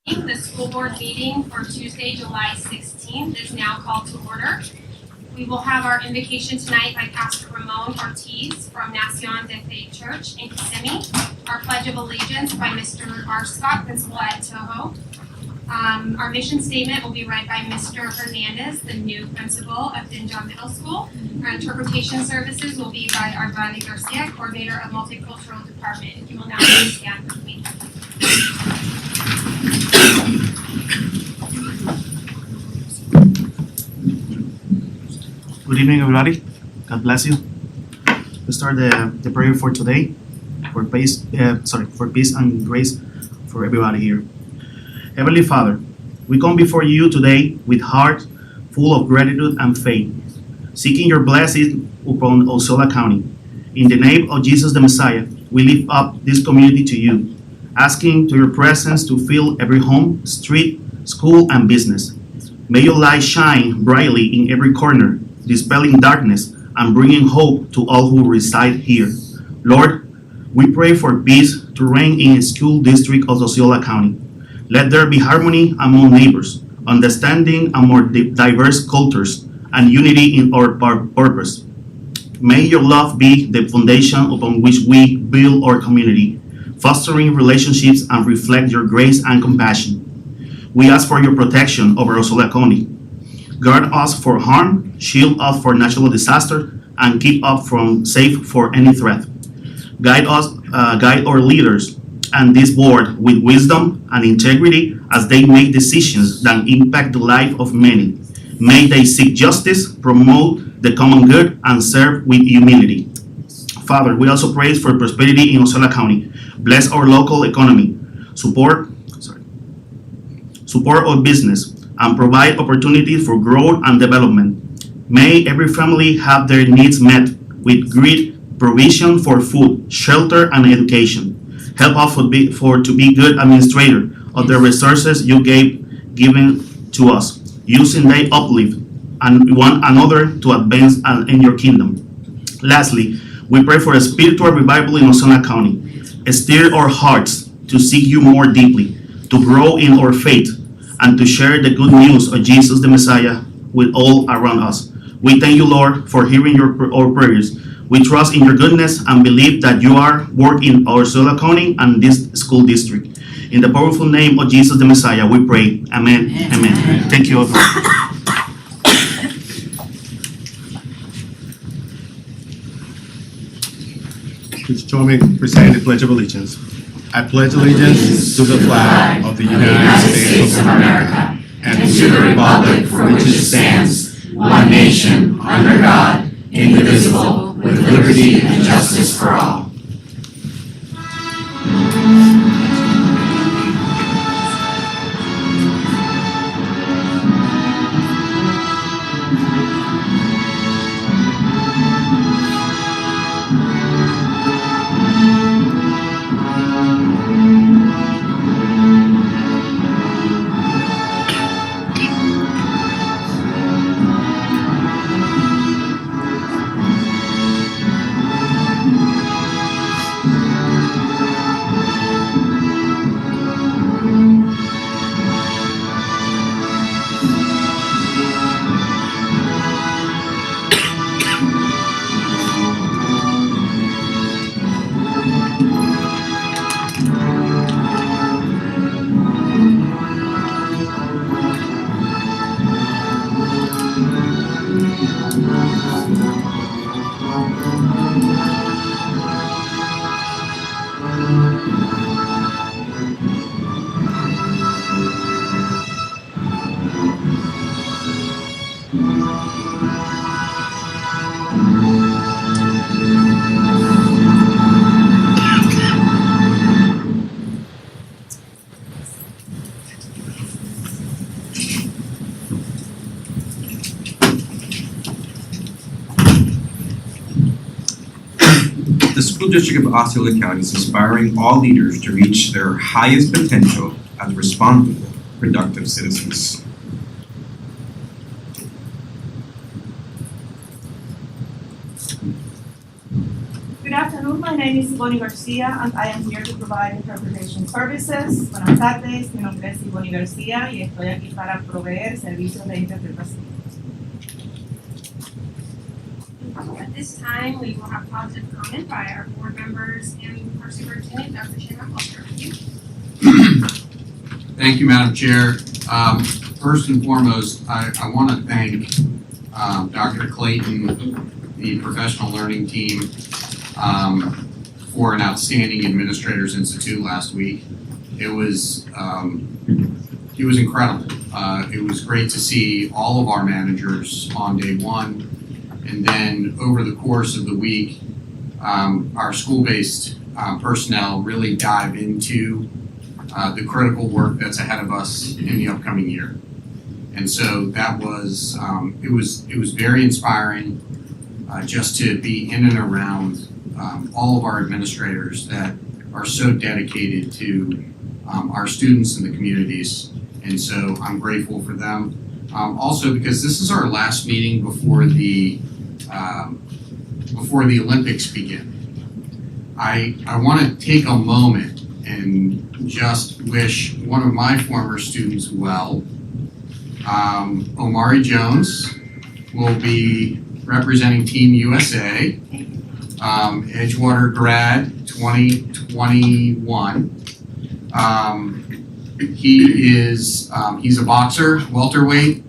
The school board meeting for Tuesday, July 16th is now called to order. We will have our invocation tonight by Pastor Ramon Ortiz from Nacion de Fe Church in Kissimmee. Our Pledge of Allegiance by Mr. R. Scott, Principal at Toho. Our mission statement will be read by Mr. Hernandez, the new principal of Dinjon Middle School. Our interpretation services will be by Arbani Garcia, Coordinator of Multicultural Department. If you will now please stand with me. Good evening, everybody. God bless you. Let's start the prayer for today, for peace and grace for everybody here. Heavenly Father, we come before you today with heart full of gratitude and faith, seeking your blessing upon Osceola County. In the name of Jesus the Messiah, we lift up this community to you, asking to your presence to fill every home, street, school, and business. May your light shine brightly in every corner, dispelling darkness and bringing hope to all who reside here. Lord, we pray for peace to reign in the school district of Osceola County. Let there be harmony among neighbors, understanding among diverse cultures, and unity in our purpose. May your love be the foundation upon which we build our community, fostering relationships and reflect your grace and compassion. We ask for your protection over Osceola County. Guard us for harm, shield us for natural disaster, and keep us from safe for any threat. Guide our leaders and this board with wisdom and integrity as they make decisions that impact the life of many. May they seek justice, promote the common good, and serve with humility. Father, we also pray for prosperity in Osceola County. Bless our local economy, support our business, and provide opportunities for growth and development. May every family have their needs met with great provision for food, shelter, and education. Help us to be good administrator of the resources you given to us, using they uplift and one another to advance in your kingdom. Lastly, we pray for a spiritual revival in Osceola County. Stir our hearts to seek you more deeply, to grow in our faith, and to share the good news of Jesus the Messiah with all around us. We thank you, Lord, for hearing our prayers. We trust in your goodness and believe that you are working in Osceola County and this school district. In the powerful name of Jesus the Messiah, we pray. Amen. Amen. Thank you all. Please join me in reciting the Pledge of Allegiance. I pledge allegiance to the flag of the United States of America and to the republic for which it stands, one nation, under God, indivisible, with liberty and justice for all. The School District of Osceola County is inspiring all leaders to reach their highest potential as responsible, productive citizens. Good afternoon. afternoon. My name is Bonnie Garcia and I am here to provide interpretation services. Buenas tardes, mi nombre es Bonnie Garcia y estoy aquí para proveer servicios de interpretación. At this time, we will have positive comment by our board members and our superintendent, Dr. Shannon Foster. Thank you, Madam Chair. First and foremost, I want to thank Dr. Clayton, the professional learning team, for an outstanding Administrators Institute last week. It was incredible. It was great to see all of our managers on day one, and then over the course of the week, our school-based personnel really dive into the critical work that's ahead of us in the upcoming year. And so that was, it was very inspiring just to be in and around all of our administrators that are so dedicated to our students and the communities. And so I'm grateful for them. Also because this is our last meeting before the Olympics begin. I want to take a moment and just wish one of my former students well. Omari Jones will be representing Team USA, Edgewater grad 2021. He's a boxer, welterweight.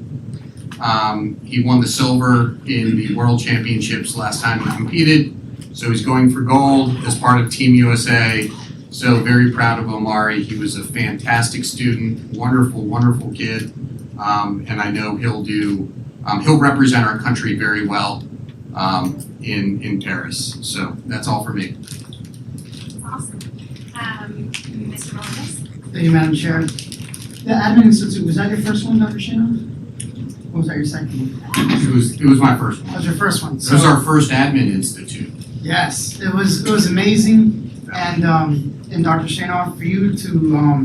He won the silver in the World Championships last time he competed, so he's going for gold as part of Team USA. So very proud of Omari. He was a fantastic student, wonderful, wonderful kid, and I know he'll represent our country very well in Paris. So that's all for me. Awesome. Mr. Rollins? Thank you, Madam Chair. The Admin Institute, was that your first one, Dr. Shannon? Or was that your second one? It was my first one. That was your first one. It was our first admin institute. Yes, it was amazing, and Dr. Shannon, for you to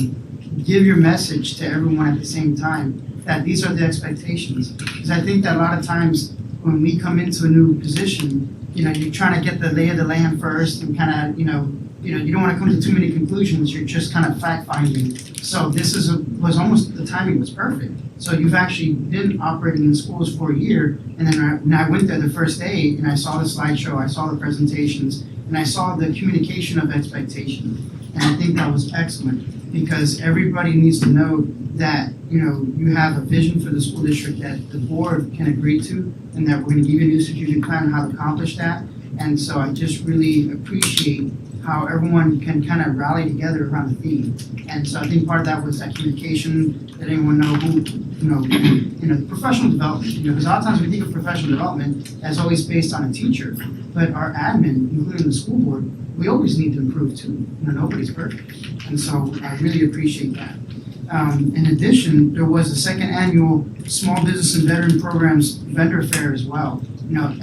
give your message to everyone at the same time, that these are the expectations. Because I think that a lot of times when we come into a new position, you're trying to get the lay of the land first and kind of, you don't want to come to too many conclusions. You're just kind of fact finding. So this was almost, the timing was perfect. So you've actually been operating in schools for a year, and then when I went there the first day and I saw the slideshow, I saw the presentations, and I saw the communication of expectation. And I think that was excellent because everybody needs to know that, you have a vision for the school district that the board can agree to, and that we're going to give you a new strategic plan on how to accomplish that. And so I just really appreciate how everyone can kind of rally together around the theme. And so I think part of that was that communication, that everyone know who, professional development. Because a lot of times we think of professional development as always based on a teacher, but our admin, including the school board, we always need to improve too. Nobody's perfect. And so I really appreciate that. In addition, there was the second annual Small Business and Veteran Programs Vendor Fair as well.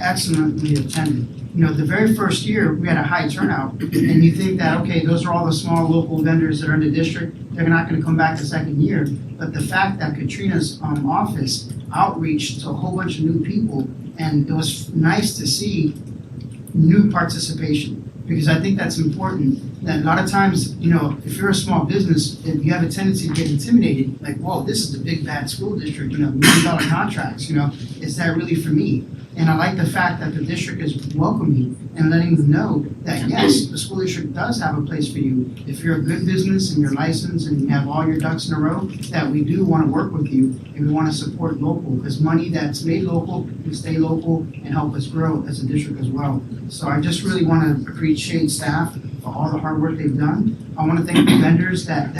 Excellently attended. The very first year, we had a high turnout, and you think that, okay, those are all the small local vendors that are in the district, they're not gonna come back the second year. But the fact that Katrina's office outreached to a whole bunch of new people, and it was nice to see new participation. Because I think that's important, that a lot of times, if you're a small business, if you have a tendency to get intimidated, like, whoa, this is the big bad school district, $1 million contracts, is that really for me? And I like the fact that the district is welcoming and letting them know that, yes, the school district does have a place for you. If you're a good business and you're licensed and you have all your ducks in a row, that we do want to work with you and we want to support local, because money that's made local can stay local and help us grow as a district as well. So I just really want to appreciate staff for all the hard work they've done. I want to thank the vendors that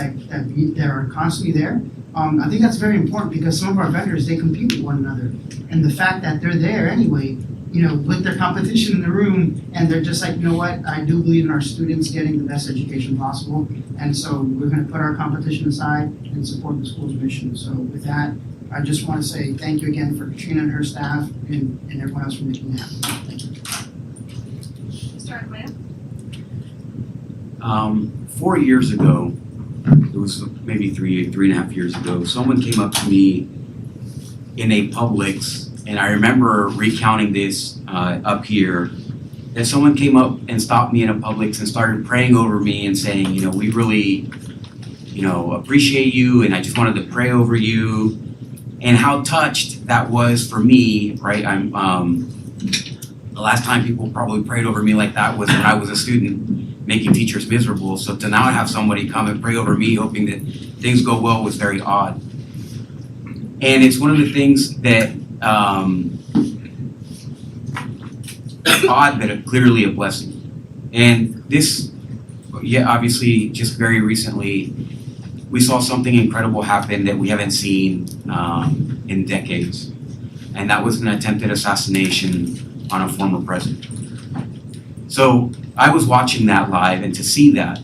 are constantly there. I think that's very important because some of our vendors, they compete with one another. And the fact that they're there anyway, with their competition in the room, and they're just like, what, I do believe in our students getting the best education possible. And so we're going to put our competition aside and support the school's mission. So with that, I just want to say thank you again for Katrina and her staff and everyone else for making it happen. Thank you. Mr. Aguayo? 4 years ago, it was maybe three and a half years ago, someone came up to me in a Publix, and I remember recounting this up here, that someone came up and stopped me in a Publix and started praying over me and saying, you know, we really, you know, appreciate you, and I just wanted to pray over you, and how touched that was for me, right? The last time people probably prayed over me like that was when I was a student making teachers miserable. So to now have somebody come and pray over me hoping that things go well was very odd. And it's one of the things that odd, but clearly a blessing. And this, obviously, just very recently, we saw something incredible happen that we haven't seen in decades. And that was an attempted assassination on a former president. So I was watching that live, and to see that,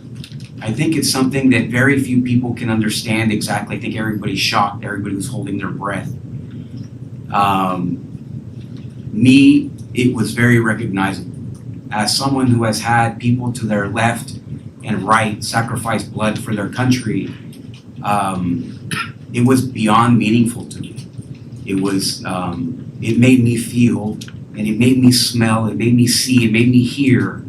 I think it's something that very few people can understand exactly. I think everybody's shocked, everybody was holding their breath. Me, it was very recognizable. As someone who has had people to their left and right sacrifice blood for their country, it was beyond meaningful to me. It was, it made me feel, and it made me smell, it made me see, it made me hear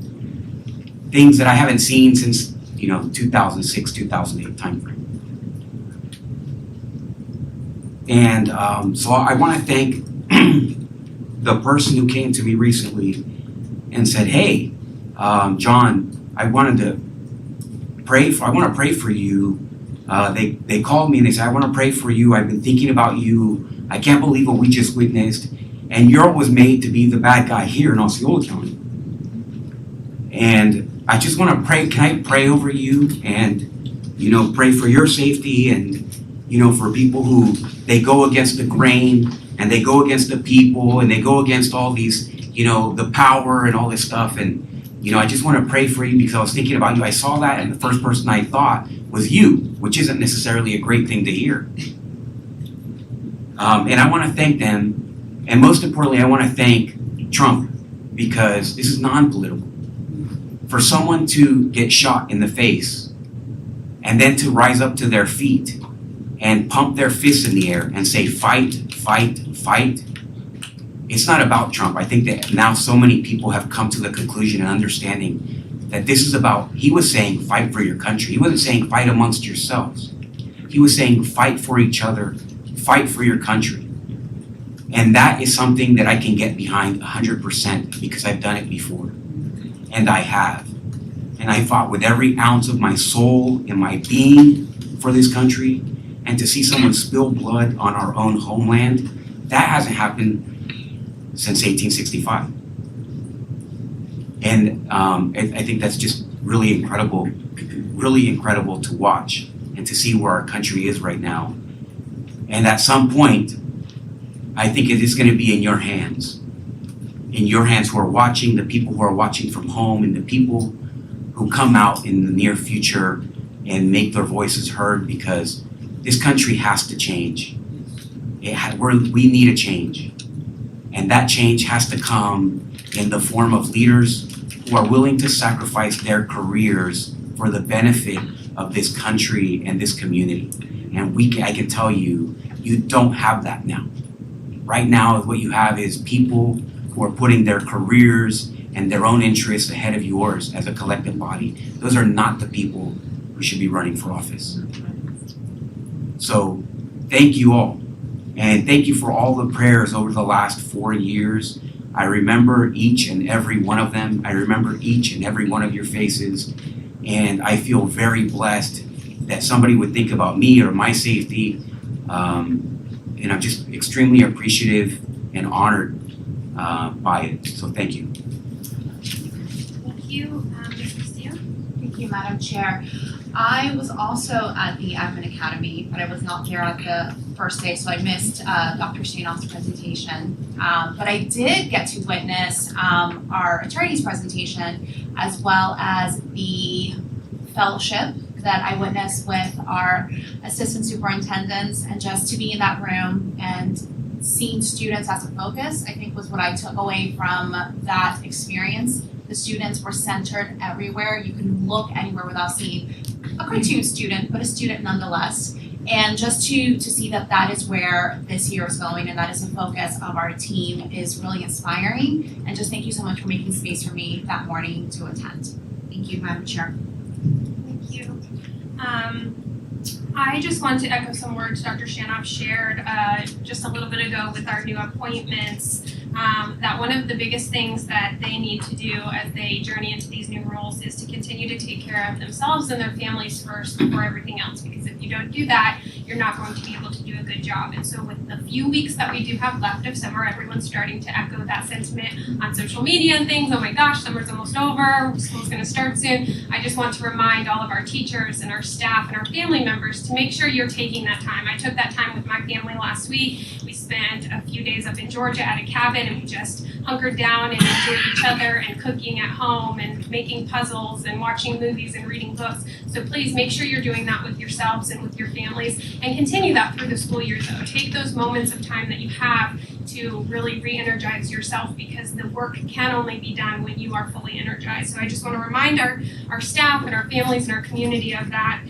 things that I haven't seen since, 2006, 2008 timeframe. And so I want to thank the person who came to me recently and said, hey, John, I want to pray for you. They called me and they said, I want to pray for you. I've been thinking about you. I can't believe what we just witnessed. And Europe was made to be the bad guy here in Osceola County. And I just want to pray. Can I pray over you and, pray for your safety and, for people who they go against the grain and they go against the people and they go against all these, the power and all this stuff. And, I just want to pray for you because I was thinking about you. I saw that and the first person I thought was you, which isn't necessarily a great thing to hear. And I want to thank them. And most importantly, I want to thank Trump because this is non-political. For someone to get shot in the face and then to rise up to their feet and pump their fists in the air and say, fight, fight, fight. It's not about Trump. I think that now so many people have come to the conclusion and understanding that this is about, he was saying fight for your country. He wasn't saying fight amongst yourselves. He was saying fight for each other, fight for your country. And that is something that I can get behind 100% because I've done it before. And I have. And I fought with every ounce of my soul and my being for this country. And to see someone spill blood on our own homeland, that hasn't happened since 1865. And I think that's just really incredible to watch and to see where our country is right now. And at some point, I think it is going to be in your hands. In your hands who are watching, the people who are watching from home, and the people who come out in the near future and make their voices heard, because this country has to change. We need a change. And that change has to come in the form of leaders who are willing to sacrifice their careers for the benefit of this country and this community. And I can tell you, you don't have that now. Right now, what you have is people who are putting their careers and their own interests ahead of yours as a collective body. Those are not the people who should be running for office. So thank you all. And thank you for all the prayers over the last 4 years. I remember each and every one of them. I remember each and every one of your faces. And I feel very blessed that somebody would think about me or my safety. And I'm just extremely appreciative and honored by it. So thank you. Thank you, Ms. Castillo. Thank you, Madam Chair. I was also at the Admin Academy, but I was not there at the first day, so I missed Dr. Shanoff's presentation. But I did get to witness our attorney's presentation, as well as the fellowship that I witnessed with our assistant superintendents, and just to be in that room and seeing students as a focus, I think was what I took away from that experience. The students were centered everywhere. You can look anywhere without seeing a cartoon student, but a student nonetheless. And just to see that that is where this year is going and that is the focus of our team is really inspiring. And just thank you so much for making space for me that morning to attend. Thank you, Madam Chair. Thank you. I just want to echo some words Dr. Shanoff shared just a little bit ago with our new appointments. That one of the biggest things that they need to do as they journey into these new roles is to continue to take care of themselves and their families first before everything else. Because if you don't do that, you're not going to be able to do a good job. And so with the few weeks that we do have left of summer, everyone's starting to echo that sentiment on social media and things. Oh my gosh, summer's almost over, school's gonna start soon. I just want to remind all of our teachers and our staff and our family members to make sure you're taking that time. I took that time with my family last week. We spent a few days up in Georgia at a cabin and we just hunkered down and enjoyed each other and cooking at home and making puzzles and watching movies and reading books. So please make sure you're doing that with yourselves and with your families and continue that through the school year though. Take those moments of time that you have to really re-energize yourself because the work can only be done when you are fully energized. So I just want to remind our staff and our families and our community of that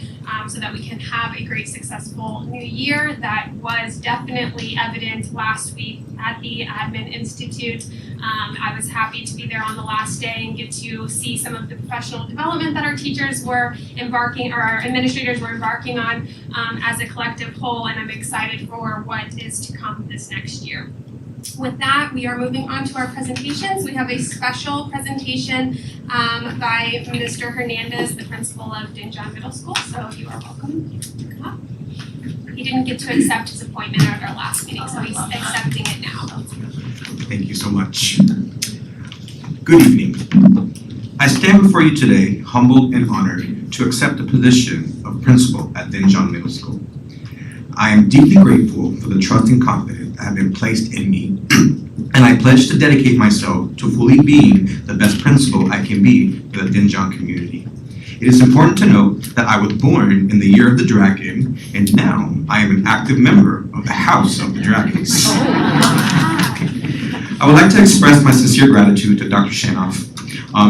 so that we can have a great successful new year. That was definitely evident last week at the Admin Institute. I was happy to be there on the last day and get to see some of the professional development that our teachers were embarking, or our administrators were embarking on as a collective whole, and I'm excited for what is to come this next year. With that, we are moving on to our presentations. We have a special presentation by Mr. Hernandez, the principal of Dinjon Middle School, so you are welcome to come up. He didn't get to accept his appointment at our last meeting, so he's accepting it now. Thank you so much. Good evening. I stand before you today humbled and honored to accept the position of principal at Dinjon Middle School. I am deeply grateful for the trust and confidence that have been placed in me, and I pledge to dedicate myself to fully being the best principal I can be for the Dinjon community. It is important to note that I was born in the year of the dragon, and now I am an active member of the House of the Dragons. I would like to express my sincere gratitude to Dr. Shanoff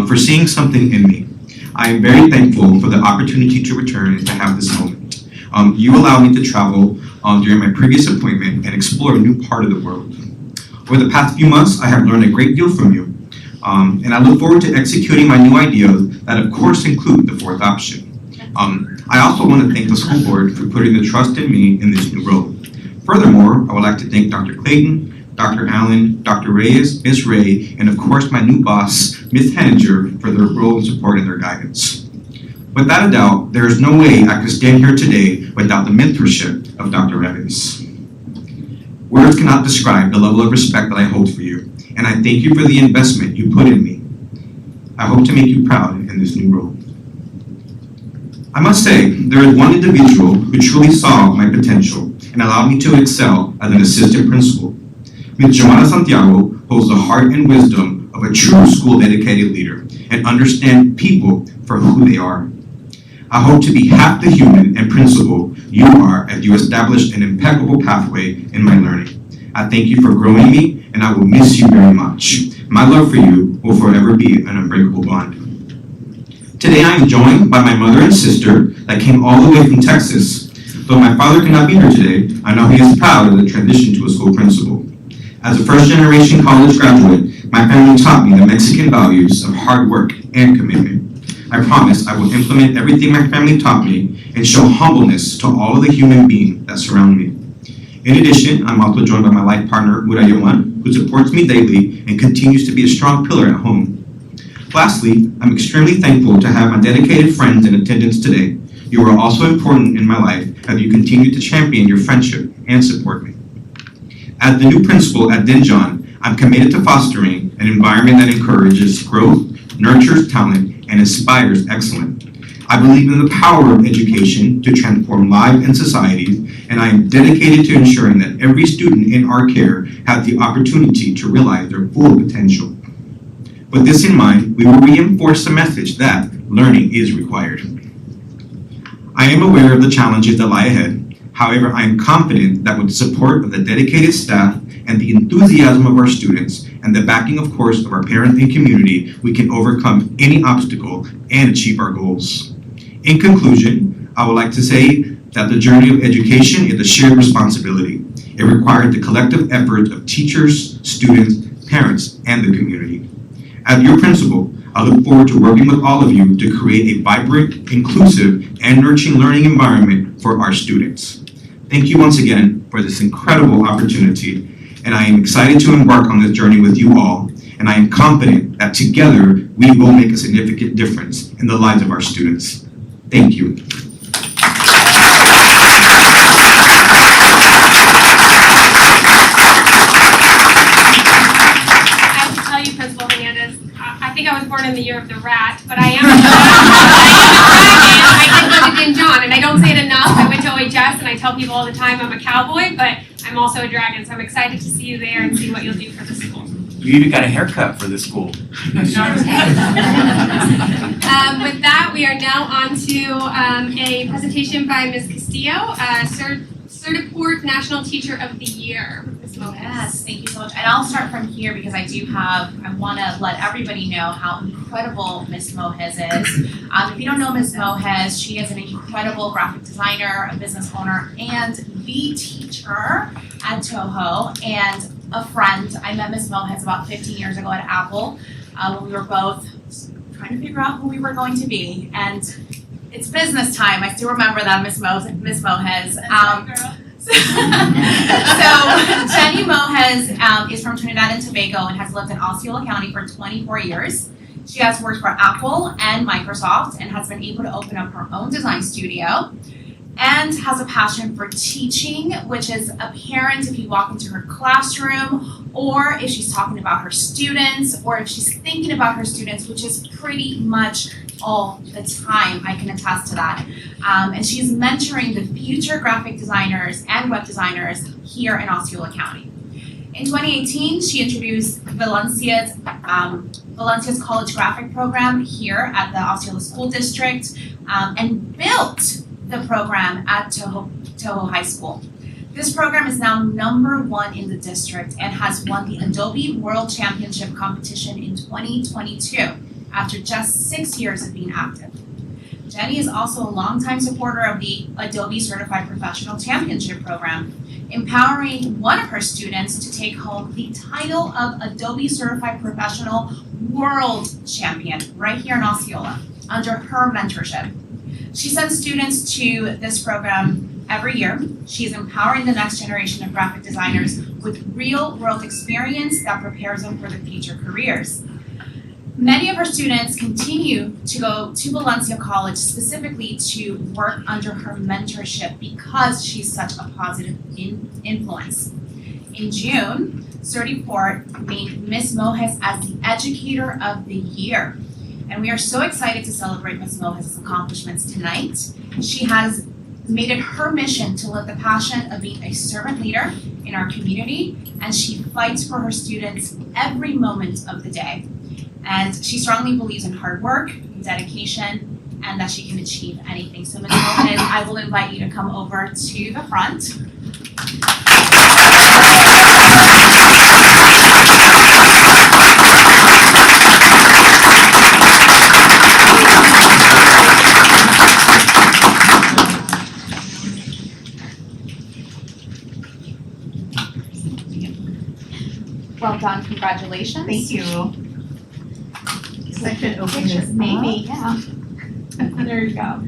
for seeing something in me. I am very thankful for the opportunity to return and to have this moment. You allowed me to travel during my previous appointment and explore a new part of the world. Over the past few months, I have learned a great deal from you, and I look forward to executing my new ideas that of course include the fourth option. I also want to thank the school board for putting the trust in me in this new role. Furthermore, I would like to thank Dr. Clayton, Dr. Allen, Dr. Reyes, Ms. Ray, and of course my new boss, Ms. Henninger, for their role and support and their guidance. Without a doubt, there is no way I could stand here today without the mentorship of Dr. Evans. Words cannot describe the level of respect that I hold for you, and I thank you for the investment you put in me. I hope to make you proud in this new role. I must say, there is one individual who truly saw my potential and allowed me to excel as an assistant principal. Ms. Joanna Santiago holds the heart and wisdom of a true school-dedicated leader and understands people for who they are. I hope to be half the human and principal you are as you establish an impeccable pathway in my learning. I thank you for growing me, and I will miss you very much. My love for you will forever be an unbreakable bond. Today I am joined by my mother and sister that came all the way from Texas. Though my father cannot be here today, I know he is proud of the transition to a school principal. As a first-generation college graduate, my family taught me the Mexican values of hard work and commitment. I promise I will implement everything my family taught me and show humbleness to all of the human beings that surround me. In addition, I'm also joined by my life partner, Urayawan, who supports me daily and continues to be a strong pillar at home. Lastly, I'm extremely thankful to have my dedicated friends in attendance today. You are also important in my life as you continue to champion your friendship and support me. As the new principal at Dinjon, I'm committed to fostering an environment that encourages growth, nurtures talent, and inspires excellence. I believe in the power of education to transform lives and societies, and I am dedicated to ensuring that every student in our care has the opportunity to realize their full potential. With this in mind, we will reinforce the message that learning is required. I am aware of the challenges that lie ahead. However, I am confident that with the support of the dedicated staff and the enthusiasm of our students and the backing, of course, of our parents and community, we can overcome any obstacle and achieve our goals. In conclusion, I would like to say that the journey of education is a shared responsibility. It required the collective effort of teachers, students, parents, and the community. As your principal, I look forward to working with all of you to create a vibrant, inclusive, and nurturing learning environment for our students. Thank you once again for this incredible opportunity, and I am excited to embark on this journey with you all, and I am confident that together we will make a significant difference in the lives of our students. Thank you. I think I was born in the year of the rat, but I am a dragon. I did go to Din John, and I don't say it enough. I went to OHS, and I tell people all the time I'm a cowboy, but I'm also a dragon, so I'm excited to see you there and see what you'll do for the school. You even got a haircut for the school. With that, we are now on to a presentation by Ms. Castillo, Certiport National Teacher of the Year. Ms. Mojes. Yes, thank you so much. And I'll start from here because I want to let everybody know how incredible Ms. Mojes is. If you don't know Ms. Mojes, she is an incredible graphic designer, a business owner, and the teacher at Toho, and a friend. I met Ms. Mojes about 15 years ago at Apple when we were both trying to figure out who we were going to be. And it's business time. I still remember that, Ms. Mojes. So Jenny Mojes is from Trinidad and Tobago and has lived in Osceola County for 24 years. She has worked for Apple and Microsoft and has been able to open up her own design studio and has a passion for teaching, which is apparent if you walk into her classroom or if she's talking about her students or if she's thinking about her students, which is pretty much all the time. I can attest to that. And she's mentoring the future graphic designers and web designers here in Osceola County. In 2018, she introduced Valencia's College Graphic Program here at the Osceola School District and built the program at Toho High School. This program is now #1 in the district and has won the Adobe World Championship competition in 2022 after just 6 years of being active. Jenny is also a longtime supporter of the Adobe Certified Professional Championship program, empowering one of her students to take home the title of Adobe Certified Professional World Champion right here in Osceola under her mentorship. She sends students to this program every year. She is empowering the next generation of graphic designers with real-world experience that prepares them for their future careers. Many of her students continue to go to Valencia College specifically to work under her mentorship because she's such a positive influence. In June, Certiport named Ms. Mojes as the Educator of the Year. And we are so excited to celebrate Ms. Mojes' accomplishments tonight. She has made it her mission to live the passion of being a servant leader in our community, and she fights for her students every moment of the day. And she strongly believes in hard work, dedication, and that she can achieve anything. So Ms. Mojes, I will invite you to come over to the front. Well done, congratulations. Thank you. So I could open this up. Maybe, yeah. There you go.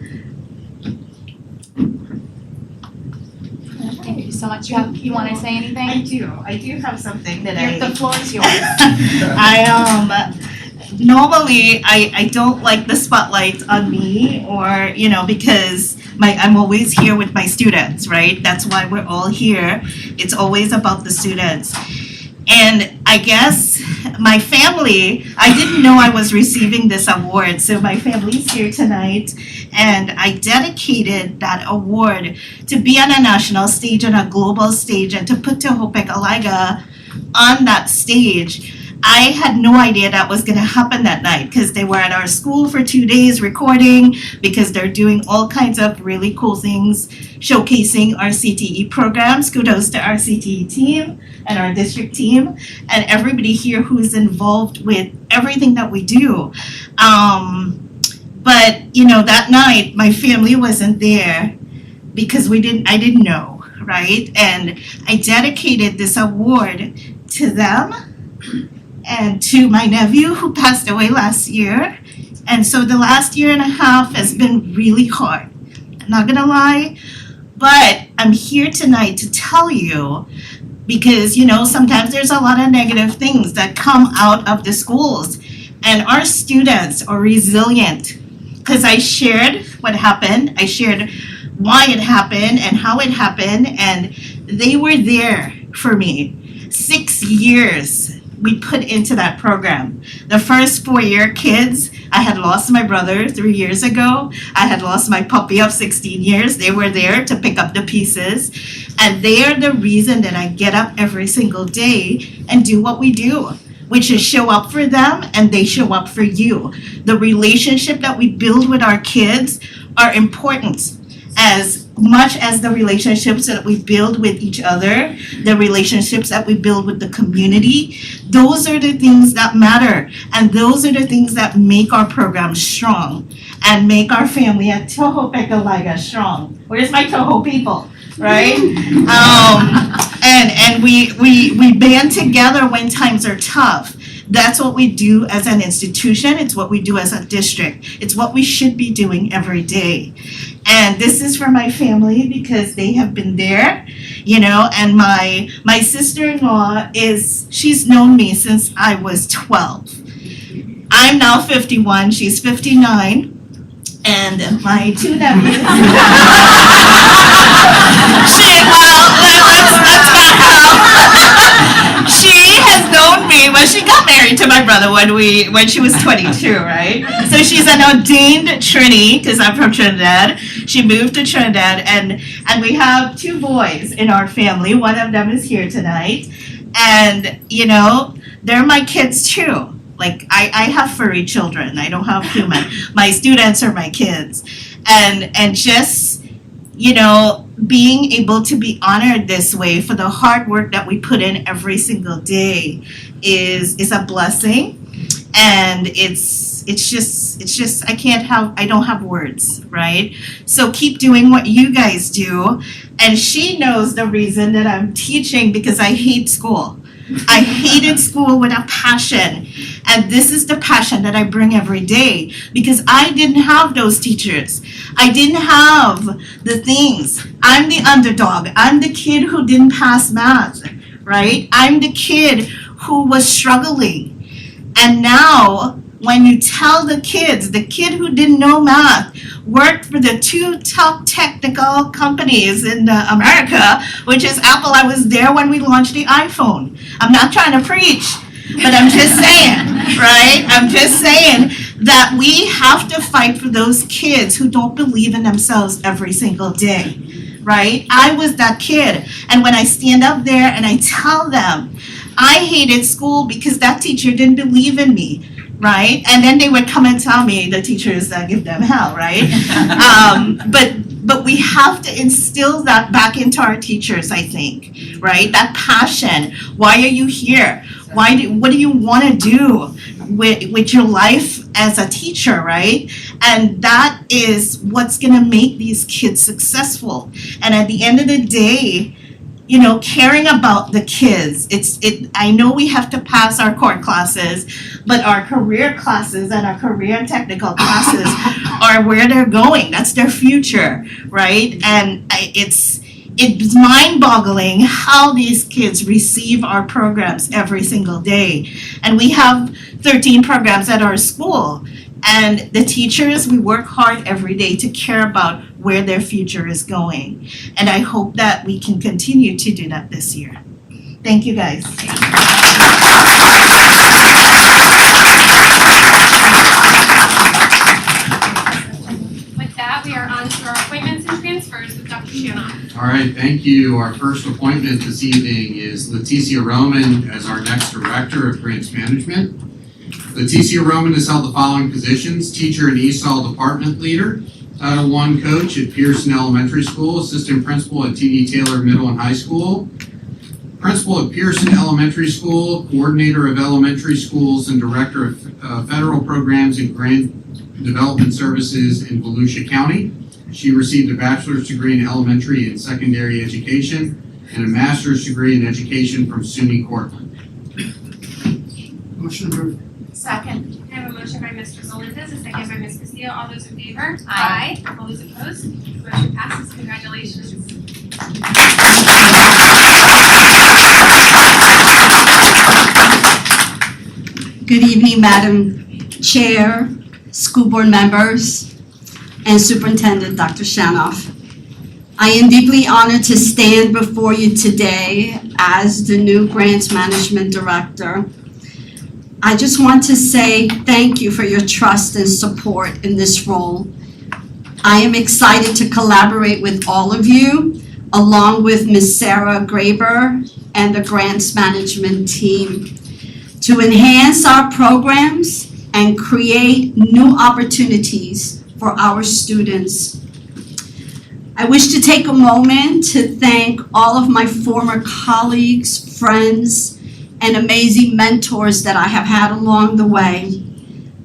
Thank you so much. You want to say anything? I do have something that The floor is yours. Normally I don't like the spotlight on me or, because I'm always here with my students, right? That's why we're all here. It's always about the students. And I guess my family, I didn't know I was receiving this award, so my family's here tonight, and I dedicated that award to be on a national stage and a global stage and to put Tehupe Galaga on that stage. I had no idea that was gonna happen that night because they were at our school for 2 days recording because they're doing all kinds of really cool things showcasing our CTE programs. Kudos to our CTE team and our district team and everybody here who's involved with everything that we do. But that night my family wasn't there because I didn't know, right? And I dedicated this award to them and to my nephew who passed away last year. And so the last year and a half has been really hard. I'm not gonna lie, but I'm here tonight to tell you, because sometimes there's a lot of negative things that come out of the schools, and our students are resilient. Because I shared what happened, I shared why it happened and how it happened, and they were there for me. 6 years we put into that program. The first 4-year kids, I had lost my brother 3 years ago. I had lost my puppy of 16 years. They were there to pick up the pieces. And they are the reason that I get up every single day and do what we do, which is show up for them and they show up for you. The relationship that we build with our kids are important as much as the relationships that we build with each other, the relationships that we build with the community. Those are the things that matter, and those are the things that make our program strong and make our family at Toho Pekalaga strong. Where's my Toho people, right? And we band together when times are tough. That's what we do as an institution. It's what we do as a district. It's what we should be doing every day. And this is for my family because they have been there, and my sister-in-law she's known me since I was 12. I'm now 51, she's 59. And my two nephews. She has known me. Well, she got married to my brother when she was 22, right? So she's an ordained Trini because I'm from Trinidad. She moved to Trinidad, and we have 2 boys in our family. One of them is here tonight, and they're my kids too. Like, I have furry children. I don't have human. My students are my kids. And just, being able to be honored this way for the hard work that we put in every single day is a blessing. And it's just I don't have words, right? So keep doing what you guys do. And she knows the reason that I'm teaching because I hate school. I hated school with a passion, and this is the passion that I bring every day because I didn't have those teachers. I didn't have the things. I'm the underdog. I'm the kid who didn't pass math, right? I'm the kid who was struggling. And now, when you tell the kid who didn't know math, worked for the 2 top technical companies in America, which is Apple. I was there when we launched the iPhone. I'm not trying to preach, but I'm just saying, right? I'm just saying that we have to fight for those kids who don't believe in themselves every single day, right? I was that kid. And when I stand up there and I tell them, I hated school because that teacher didn't believe in me, right? And then they would come and tell me, the teachers that give them hell, right? But we have to instill that back into our teachers, I think, right? That passion. Why are you here? What do you want to do with your life as a teacher, right? And that is what's going to make these kids successful. And at the end of the day, caring about the kids. I know we have to pass our core classes, but our career classes and our career technical classes are where they're going. That's their future, right? And it's mind-boggling how these kids receive our programs every single day. And we have 13 programs at our school. And the teachers, we work hard every day to care about where their future is going. And I hope that we can continue to do that this year. Thank you, guys. With that, we are on to our appointments and transfers with Dr. Shanoff. All right, thank you. Our first appointment this evening is Leticia Roman as our next Director of Grants Management. Leticia Roman has held the following positions: Teacher and ESOL Department Leader, Title I Coach at Pearson Elementary School, Assistant Principal at T.D. Taylor Middle and High School, Principal at Pearson Elementary School, Coordinator of Elementary Schools and Director of Federal Programs and Grant Development Services in Volusia County, She received a bachelor's degree in elementary and secondary education and a master's degree in education from SUNY Cortland. Motion approved. Second. I have a motion by Mr. Melendez, a second by Ms. Castillo. All those in favor? Aye. All those opposed? Motion passes. Congratulations. Good evening, Madam Chair, school board members, and Superintendent Dr. Shanoff. I am deeply honored to stand before you today as the new Grants Management Director. I just want to say thank you for your trust and support in this role. I am excited to collaborate with all of you, along with Ms. Sarah Graber and the Grants Management team, to enhance our programs and create new opportunities for our students. I wish to take a moment to thank all of my former colleagues, friends, and amazing mentors that I have had along the way.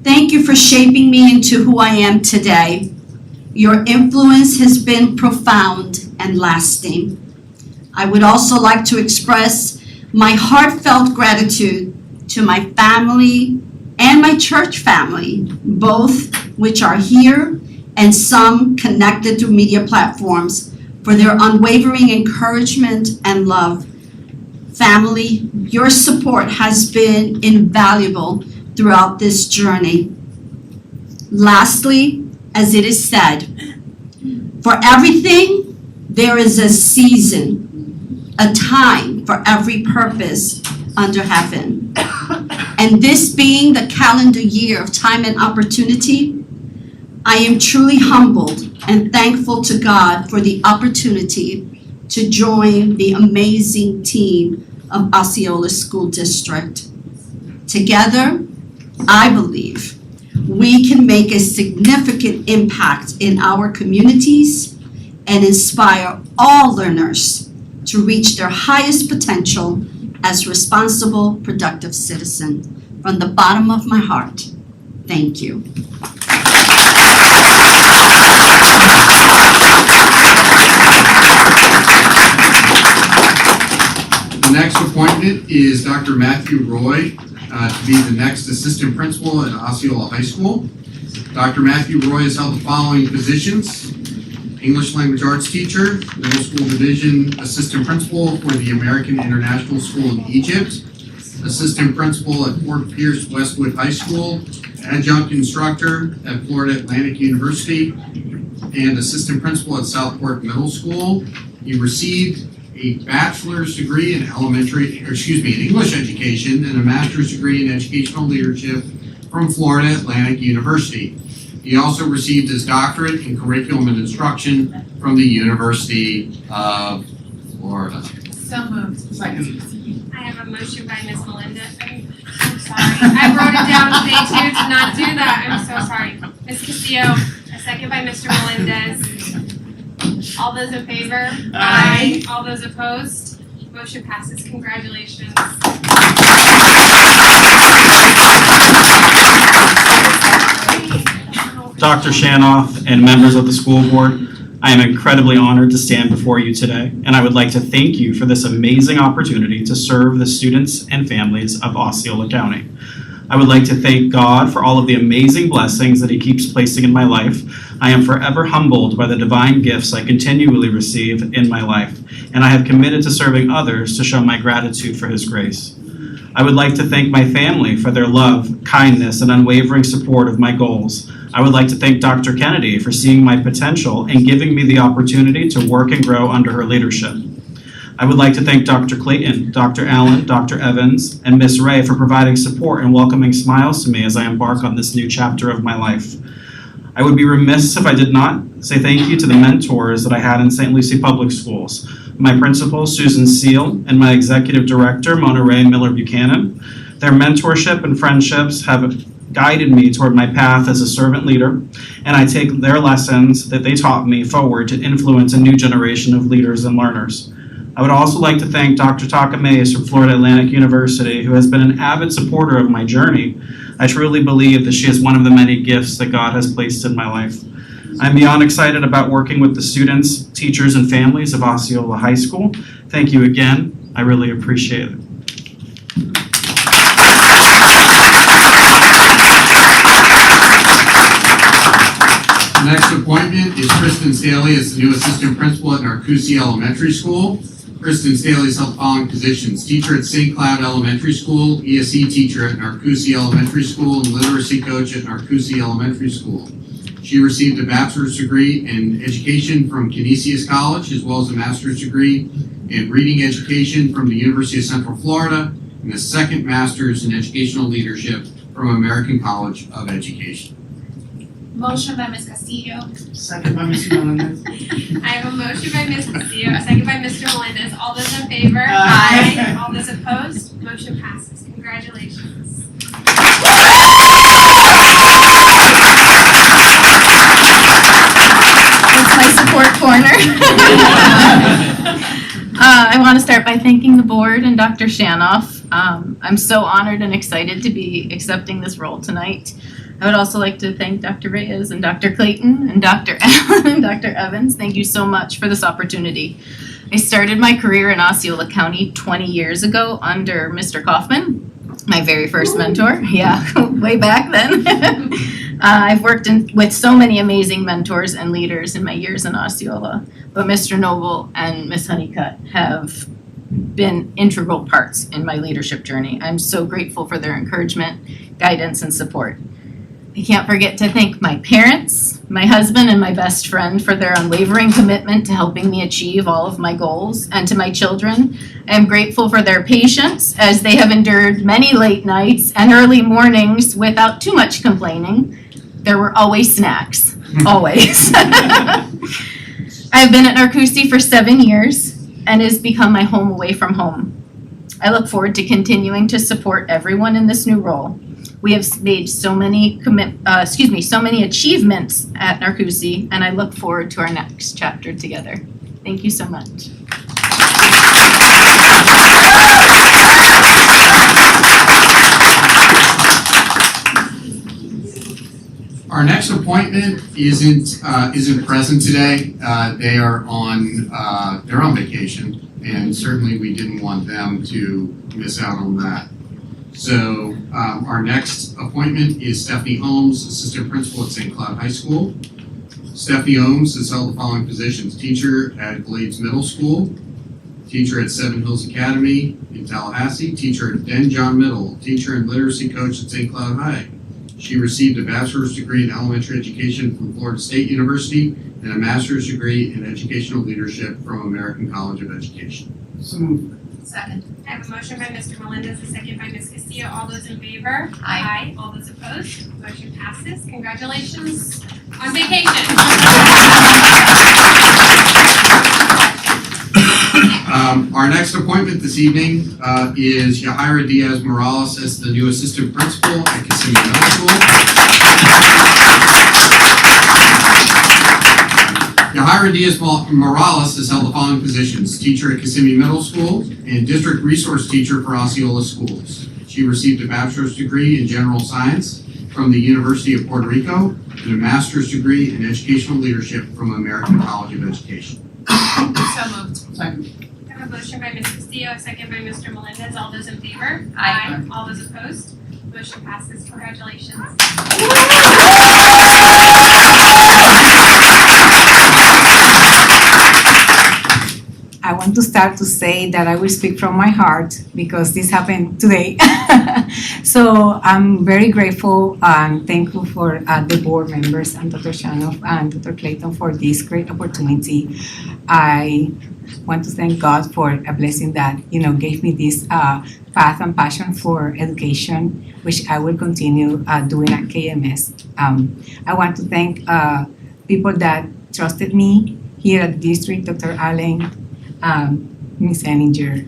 Thank you for shaping me into who I am today. Your influence has been profound and lasting. I would also like to express my heartfelt gratitude to my family and my church family, both which are here and some connected through media platforms, for their unwavering encouragement and love. Family, your support has been invaluable throughout this journey. Lastly, as it is said, for everything, there is a season, a time for every purpose under heaven. And this being the calendar year of time and opportunity, I am truly humbled and thankful to God for the opportunity to join the amazing team of Osceola School District. Together, I believe we can make a significant impact in our communities and inspire all learners to reach their highest potential as responsible, productive citizens. From the bottom of my heart, thank you. The next appointment is Dr. Matthew Roy to be the next assistant principal at Osceola High School. Dr. Matthew Roy has held the following positions: English Language Arts teacher, middle school division assistant principal for the American International School in Egypt, assistant principal at Fort Pierce Westwood High School, adjunct instructor at Florida Atlantic University, and assistant principal at Southport Middle School. He received a bachelor's degree in English education and a master's degree in educational leadership from Florida Atlantic University. He also received his doctorate in curriculum and instruction from the University of Florida. So moved. I have a motion by Ms. Melendez. I'm sorry. I wrote it down today too to not do that. I'm so sorry. Ms. Castillo, a second by Mr. Melendez. All those in favor? Aye. All those opposed? Motion passes. Congratulations. Dr. Shanoff and members of the school board, I am incredibly honored to stand before you today, and I would like to thank you for this amazing opportunity to serve the students and families of Osceola County. I would like to thank God for all of the amazing blessings that He keeps placing in my life. I am forever humbled by the divine gifts I continually receive in my life, and I have committed to serving others to show my gratitude for His grace. I would like to thank my family for their love, kindness, and unwavering support of my goals. I would like to thank Dr. Kennedy for seeing my potential and giving me the opportunity to work and grow under her leadership. I would like to thank Dr. Clayton, Dr. Allen, Dr. Evans, and Ms. Ray for providing support and welcoming smiles to me as I embark on this new chapter of my life. I would be remiss if I did not say thank you to the mentors that I had in St. Lucie Public Schools, my principal, Susan Seal, and my executive director, Mona Ray Miller Buchanan. Their mentorship and friendships have guided me toward my path as a servant leader, and I take their lessons that they taught me forward to influence a new generation of leaders and learners. I would also like to thank Dr. Taka Mays from Florida Atlantic University, who has been an avid supporter of my journey. I truly believe that she is one of the many gifts that God has placed in my life. I'm beyond excited about working with the students, teachers, and families of Osceola High School. Thank you again. I really appreciate it. The next appointment is Kristen Staley as the new assistant principal at Narcousie Elementary School. Kristen Staley has held the following positions: teacher at St. Cloud Elementary School, ESE teacher at Narcousie Elementary School, and literacy coach at Narcousie Elementary School. She received a bachelor's degree in education from Canisius College, as well as a master's degree in reading education from the University of Central Florida, and a second master's in educational leadership from American College of Education. Motion by Ms. Castillo. Second by Mr. Melendez. I have a motion by Ms. Castillo, a second by Mr. Melendez. All those in favor? Aye. All those opposed? Motion passes. Congratulations. It's my support corner. I want to start by thanking the board and Dr. Shanoff. I'm so honored and excited to be accepting this role tonight. I would also like to thank Dr. Reyes and Dr. Clayton and Dr. Allen and Dr. Evans. Thank you so much for this opportunity. I started my career in Osceola County 20 years ago under Mr. Kaufman, my very first mentor. Yeah, way back then. I've worked with so many amazing mentors and leaders in my years in Osceola, but Mr. Noble and Ms. Honeycutt have been integral parts in my leadership journey. I'm so grateful for their encouragement, guidance, and support. I can't forget to thank my parents, my husband, and my best friend for their unwavering commitment to helping me achieve all of my goals, and to my children. I am grateful for their patience as they have endured many late nights and early mornings without too much complaining. There were always snacks, always. I've been at Narcousie for 7 years and it has become my home away from home. I look forward to continuing to support everyone in this new role. We have made so many achievements at Narcousie, and I look forward to our next chapter together. Thank you so much. Our next appointment isn't present today. They are on vacation, and certainly we didn't want them to miss out on that. So our next appointment is Stephanie Holmes, assistant principal at St. Cloud High School. Stephanie Holmes has held the following positions: teacher at Glades Middle School, teacher at Seven Hills Academy in Tallahassee, teacher at Den John Middle, teacher and literacy coach at St. Cloud High. She received a bachelor's degree in elementary education from Florida State University and a master's degree in educational leadership from American College of Education. So moved. Second. I have a motion by Mr. Melendez, a second by Ms. Castillo. All those in favor? Aye. All those opposed? Motion passes. Congratulations on vacation. Our next appointment this evening is Yahaira Diaz Morales as the new assistant principal at Kissimmee Middle School. Yahaira Diaz Morales has held the following positions: teacher at Kissimmee Middle School and district resource teacher for Osceola Schools. She received a bachelor's degree in general science from the University of Puerto Rico and a master's degree in educational leadership from American College of Education. So moved. Second. I have a motion by Ms. Castillo, a second by Mr. Melendez. All those in favor? Aye. All those opposed? Motion passes. Congratulations. I want to start to say that I will speak from my heart because this happened today. So I'm very grateful and thankful for the board members and Dr. Shanoff and Dr. Clayton for this great opportunity. I want to thank God for a blessing that, gave me this path and passion for education, which I will continue doing at KMS. I want to thank people that trusted me here at the district, Dr. Allen, Ms. Henninger,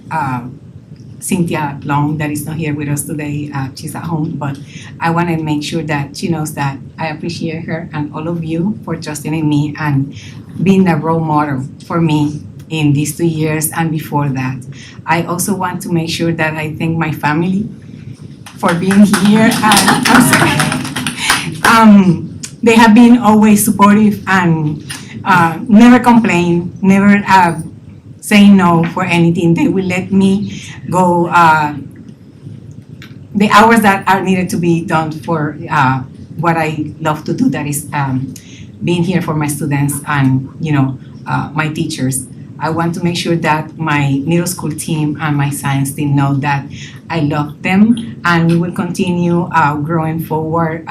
Cynthia Long, that is not here with us today. She's at home, but I want to make sure that she knows that I appreciate her and all of you for trusting in me and being a role model for me in these 2 years and before that. I also want to make sure that I thank my family for being here. they have been always supportive and never complain, never saying no for anything. They will let me go the hours that are needed to be done for what I love to do, that is being here for my students and my teachers. I want to make sure that my middle school team and my science team know that I love them, and we will continue growing forward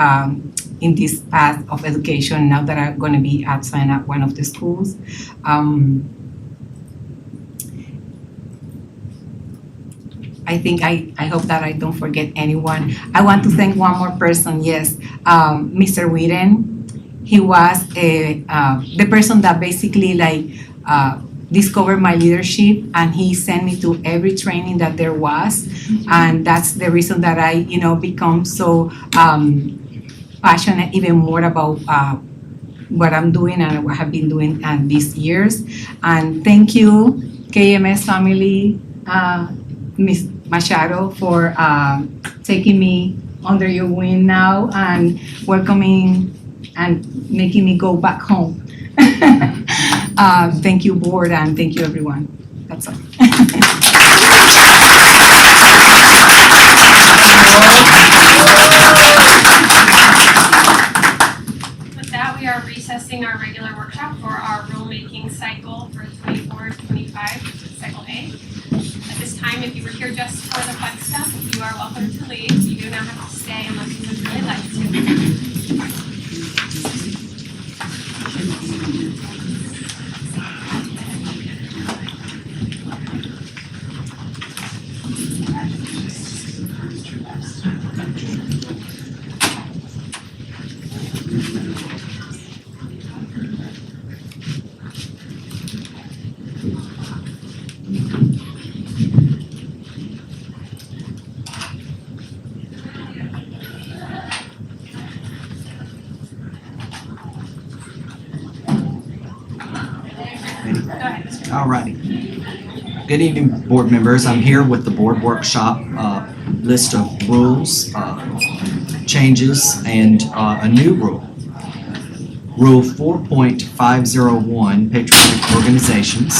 in this path of education now that I'm going to be assigned at one of the schools. I think I hope that I don't forget anyone. I want to thank one more person, yes, Mr. Whedon. He was the person that basically discovered my leadership, and he sent me to every training that there was, and that's the reason that I become so passionate even more about what I'm doing and what I've been doing these years. And thank you, KMS family, Ms. Machado, for taking me under your wing now and welcoming and making me go back home. Thank you, board, and thank you, everyone. That's all. With that, we are recessing our regular workshop for our rulemaking cycle for 24-25, cycle A. At this time, if you were here just for the fun stuff, you are welcome to leave. You do not have to stay unless you would really like to. All righty. Good evening, board members. I'm here with the board workshop list of rules, changes, and a new rule. Rule 4.501, Patriotic Organizations,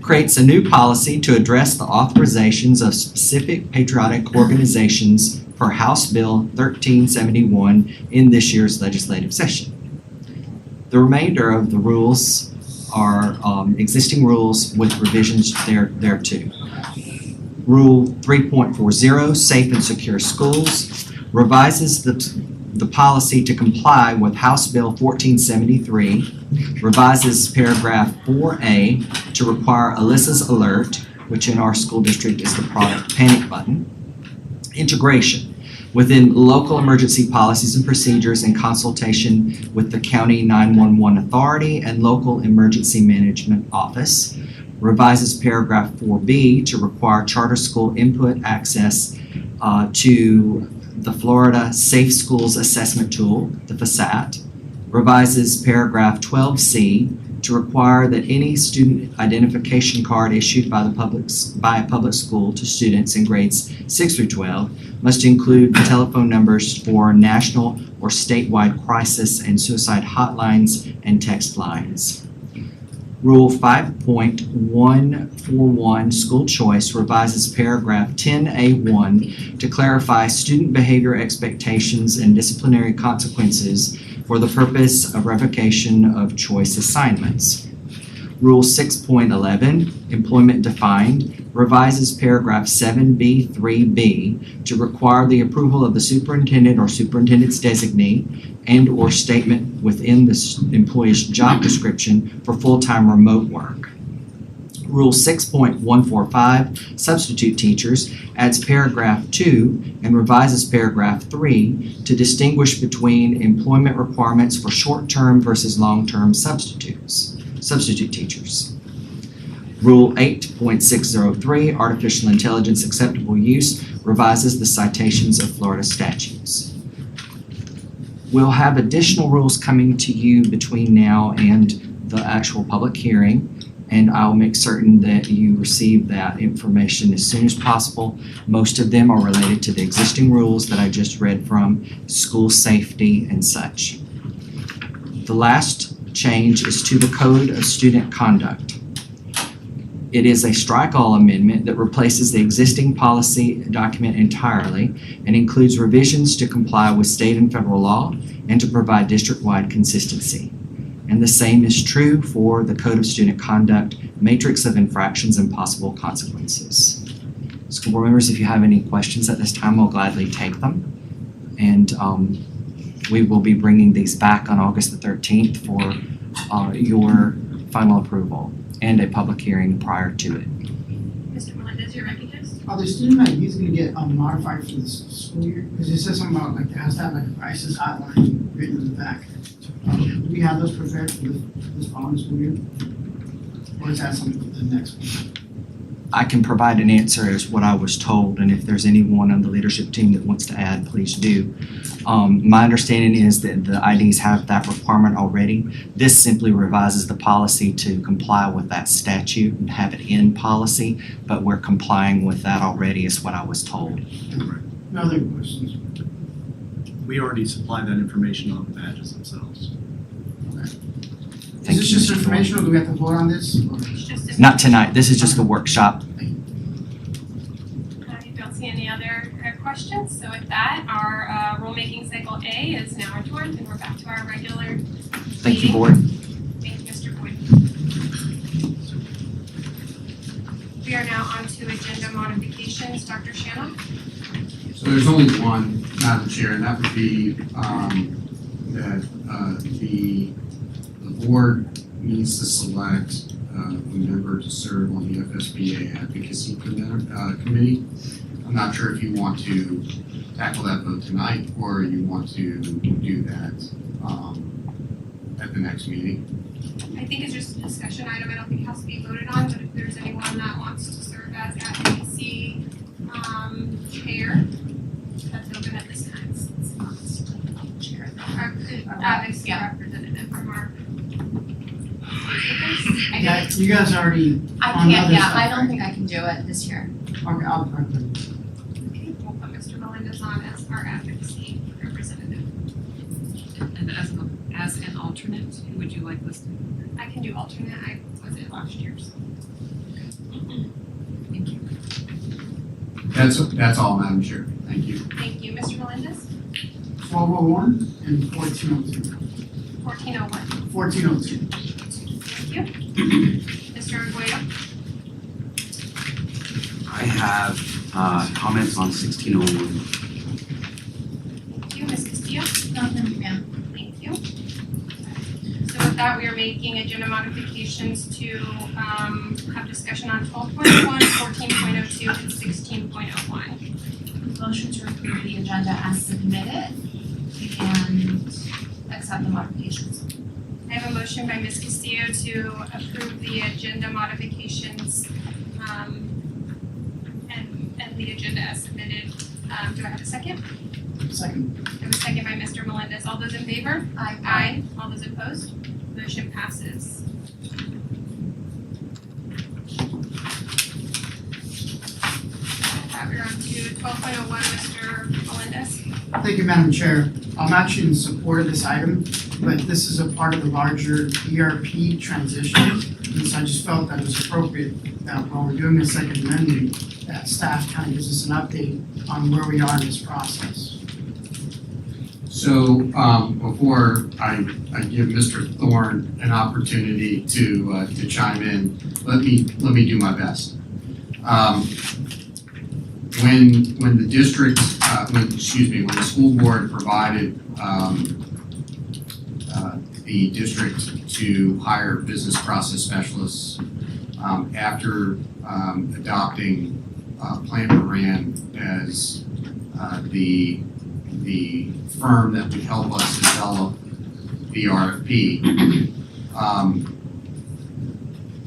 creates a new policy to address the authorizations of specific patriotic organizations per House Bill 1371 in this year's legislative session. The remainder of the rules are existing rules with revisions thereto. Rule 3.40, Safe and Secure Schools, revises the policy to comply with House Bill 1473, revises paragraph 4A to require Alyssa's alert, which in our school district is the product panic button, integration within local emergency policies and procedures in consultation with the County 911 Authority and Local Emergency Management Office, revises paragraph 4B to require charter school input access to the Florida Safe Schools Assessment Tool, the FASAT, revises paragraph 12C to require that any student identification card issued by a public school to students in grades 6 through 12 must include the telephone numbers for national or statewide crisis and suicide hotlines and text lines. Rule 5.141, School Choice, revises paragraph 10A1 to clarify student behavior expectations and disciplinary consequences for the purpose of revocation of choice assignments. Rule 6.11, Employment Defined, revises paragraph 7B3B to require the approval of the superintendent or superintendent's designee and or statement within the employee's job description for full-time remote work. Rule 6.145, Substitute Teachers, adds paragraph 2 and revises paragraph 3 to distinguish between employment requirements for short-term versus long-term substitute teachers. Rule 8.603, Artificial Intelligence Acceptable Use, revises the citations of Florida statutes. We'll have additional rules coming to you between now and the actual public hearing. and I'll make certain that you receive that information as soon as possible. Most of them are related to the existing rules that I just read from, school safety and such. The last change is to the Code of Student Conduct. It is a strike-all amendment that replaces the existing policy document entirely and includes revisions to comply with state and federal law and to provide district-wide consistency. And the same is true for the Code of Student Conduct, matrix of infractions and possible consequences. School board members, if you have any questions at this time, we'll gladly take them. And we will be bringing these back on August the 13th for your final approval and a public hearing prior to it. Mr. Melendez, you're recognized. Are the student IDs gonna get modified for this school year? Because it says something about like, it has to have like a crisis hotline written in the back. Do we have those prepared for this following school year? Or is that something for the next one? I can provide an answer as what I was told, and if there's anyone on the leadership team that wants to add, please do. My understanding is that the IDs have that requirement already. This simply revises the policy to comply with that statute and have it in policy, but we're complying with that already is what I was told. No other questions? We already supplied that information on the badges themselves. Is this just informational? Do we have to vote on this? Or- It's just Not tonight, this is just a workshop. I don't see any other questions, so with that, our rulemaking cycle A is now adjourned and we're back to our regular Thank you, meeting. board. Thank you, Mr. Boyd. We are now on to agenda modifications. Dr. Shannon? So there's only one, Madam Chair, and that would be that the board needs to select a member to serve on the FSBA Advocacy Committee. I'm not sure if you want to tackle that vote tonight or you want to do that at the next meeting. I think it's just a discussion item. I don't think it has to be voted on, but if there's anyone that wants to serve as advocacy chair, that's open at this time. It's not chair, advocacy representative from our Yeah, you guys already I on can't, other yeah, stuff, I don't right? think I can do it this year. Okay, I'll put Okay, we'll put Mr. Melendez on as our advocacy representative. And as an alternate, who would you like listed? I can do alternate. I was it last year, so. Thank you. That's all, Madam Chair. Thank you. Thank you. Mr. Melendez? 1201 and 1402. 1401. 1402. Thank you. Mr. Arguello? I have comments on 1601. Thank you. Ms. Castillo? Nothing, ma'am. Thank you. So with that, we are making agenda modifications to have discussion on 12.1, 14.02, and 16.01. Motion to approve the agenda as submitted and accept the modifications. I have a motion by Ms. Castillo to approve the agenda modifications and the agenda as submitted. Do I have a second? Second. I have a second by Mr. Melendez. All those in favor? Aye. Aye. All those opposed? Motion passes. We're on to 12.01, Mr. Melendez. Thank you, Madam Chair. I'm actually in support of this item, but this is a part of the larger ERP transition. And so I just felt that it was appropriate that while we're doing the second amendment, that staff kind of gives us an update on where we are in this process. So before I give Mr. Thorne an opportunity to chime in, let me do my best. When the district, when the school board provided the district to hire business process specialists after adopting Plan Moran as the firm that would help us develop the RFP.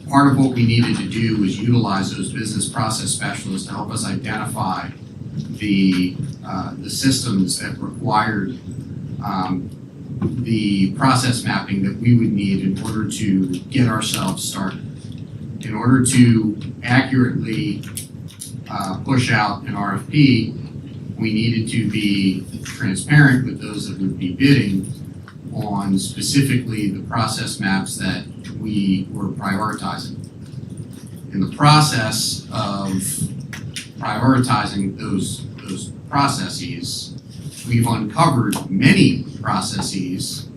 Part of what we needed to do was utilize those business process specialists to help us identify the systems that required the process mapping that we would need in order to get ourselves started. in order to accurately push out an RFP, we needed to be transparent with those that would be bidding on specifically the process maps that we were prioritizing. In the process of prioritizing those processes, we've uncovered many processes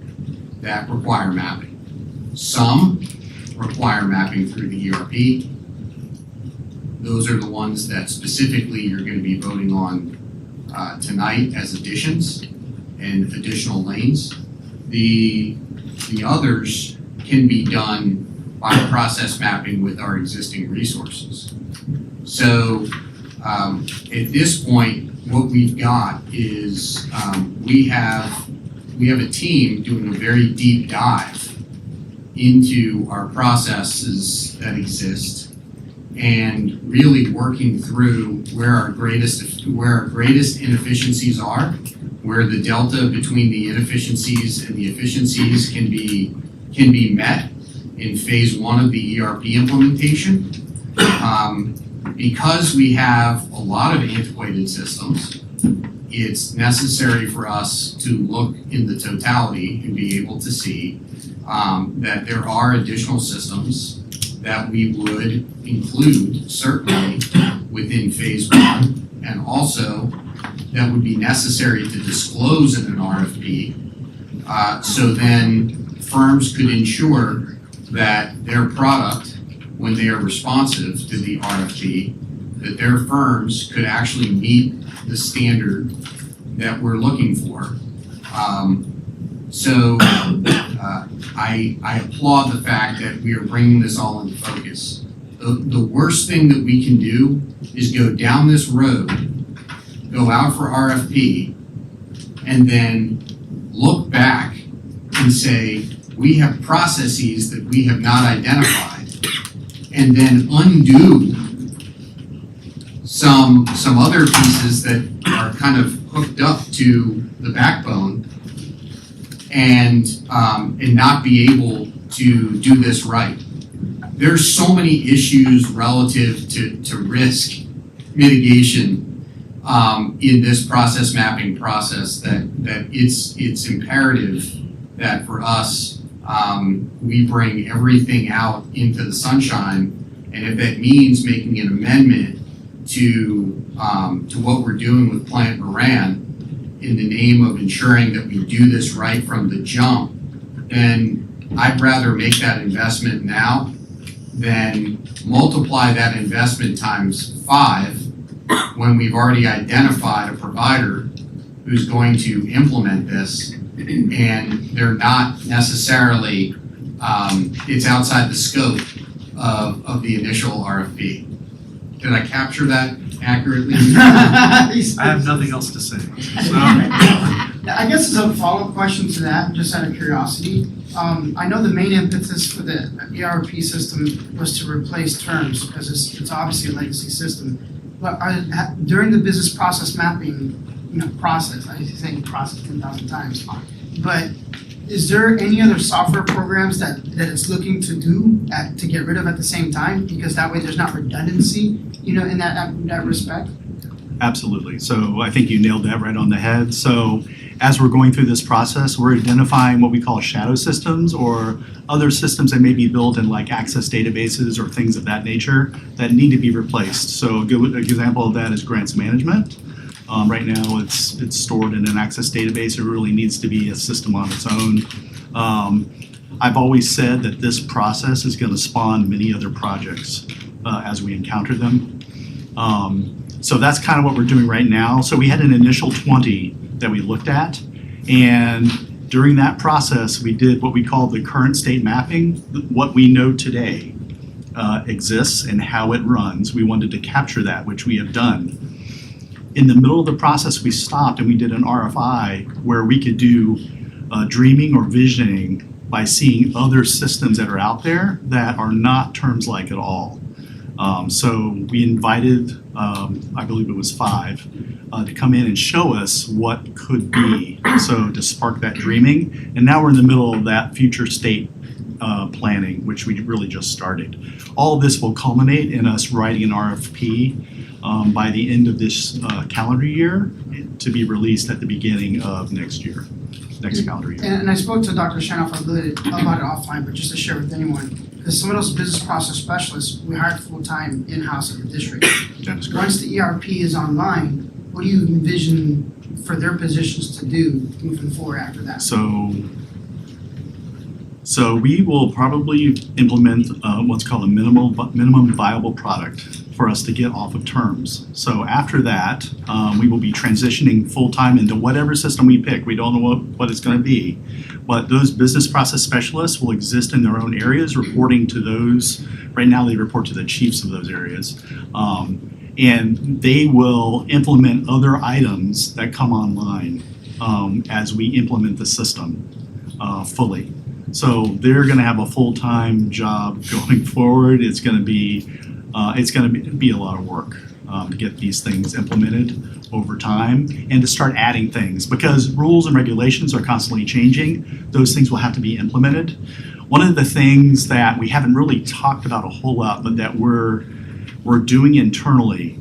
that require mapping. Some require mapping through the ERP. Those are the ones that specifically you're going to be voting on tonight as additions and additional lanes. The others can be done by process mapping with our existing resources. So at this point, what we've got is we have a team doing a very deep dive into our processes that exist and really working through where our greatest inefficiencies are, where the delta between the inefficiencies and the efficiencies can be met in phase 1 of the ERP implementation. Because we have a lot of antiquated systems, it's necessary for us to look in the totality and be able to see that there are additional systems that we would include certainly within phase 1, and also that would be necessary to disclose in an RFP. So then firms could ensure that their product, when they are responsive to the RFP, that their firms could actually meet the standard that we're looking for. I applaud the fact that we are bringing this all into focus. The worst thing that we can do is go down this road, go out for RFP, and then look back and say, we have processes that we have not identified, and then undo some other pieces that are kind of hooked up to the backbone and not be able to do this right. There's so many issues relative to risk mitigation in this process mapping process that it's imperative that for us we bring everything out into the sunshine, and if that means making an amendment to what we're doing with Plant Moran in the name of ensuring that we do this right from the jump, then I'd rather make that investment now than multiply that investment times 5 when we've already identified a provider who's going to implement this, and they're not necessarily, it's outside the scope of the initial RFP. Did I capture that accurately? I have nothing else to say. So, I guess as a follow-up question to that, just out of curiosity, I know the main impetus for the ERP system was to replace terms because it's obviously a legacy system. But during the business process mapping, process, I say process 10,000 times, but is there any other software programs that it's looking to do to get rid of at the same time? Because that way there's not redundancy, in that respect? absolutely. So I think you nailed that right on the head. So as we're going through this process, we're identifying what we call shadow systems or other systems that may be built in like access databases or things of that nature that need to be replaced. So a good example of that is grants management. Right now it's stored in an access database. It really needs to be a system on its own. I've always said that this process is going to spawn many other projects as we encounter them. So that's kind of what we're doing right now. So we had an initial 20 that we looked at, and during that process we did what we call the current state mapping. What we know today exists and how it runs. We wanted to capture that, which we have done. In the middle of the process we stopped and we did an RFI where we could do dreaming or visioning by seeing other systems that are out there that are not terms like at all. So we invited, I believe it was 5, to come in and show us what could be, so to spark that dreaming. And now we're in the middle of that future state planning, which we really just started. All of this will culminate in us writing an RFP by the end of this calendar year to be released at the beginning of next calendar year. And I spoke to Dr. Shanoff a little bit about it offline, but just to share with anyone, because some of those business process specialists, we hired full-time in-house at the district. That is correct. Once the ERP is online, what do you envision for their positions to do moving forward after that? So we will probably implement what's called a minimum viable product for us to get off of terms. So after that, we will be transitioning full-time into whatever system we pick. We don't know what it's going to be. But those business process specialists will exist in their own areas, reporting to those. Right now, they report to the chiefs of those areas. And they will implement other items that come online as we implement the system fully. So they're going to have a full-time job going forward. It's going to be a lot of work to get these things implemented over time and to start adding things, because rules and regulations are constantly changing. Those things will have to be implemented. One of the things that we haven't really talked about a whole lot, but that we're doing internally,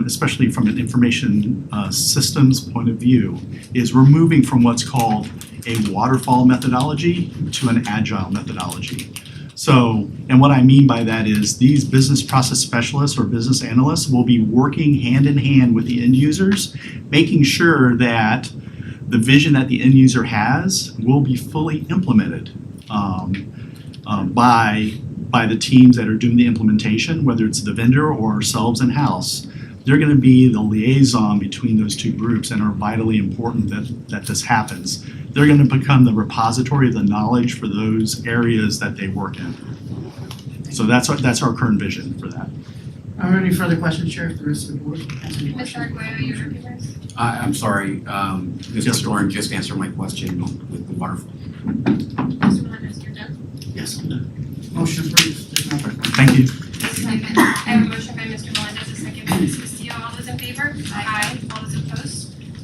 especially from an information systems point of view, is we're moving from what's called a waterfall methodology to an agile methodology. So, and what I mean by that is these business process specialists or business analysts will be working hand in hand with the end users, making sure that the vision that the end user has will be fully implemented by the teams that are doing the implementation, whether it's the vendor or ourselves in-house. They're going to be the liaison between those two groups and are vitally important that this happens. They're going to become the repository of the knowledge for those areas that they work in. So that's our current vision for that. Are there any further questions, Chair, if the rest of the board has any Mr. questions? Arguello, your recognize? I'm sorry, Mr. Doran just answered my question with the waterfall. Mr. Melendez, you're done? Yes, I'm done. Motion approved. There's no further questions. Thank you. Second. I have a motion by Mr. Melendez, a second by Ms. Castillo. All those in favor? Aye. All those opposed?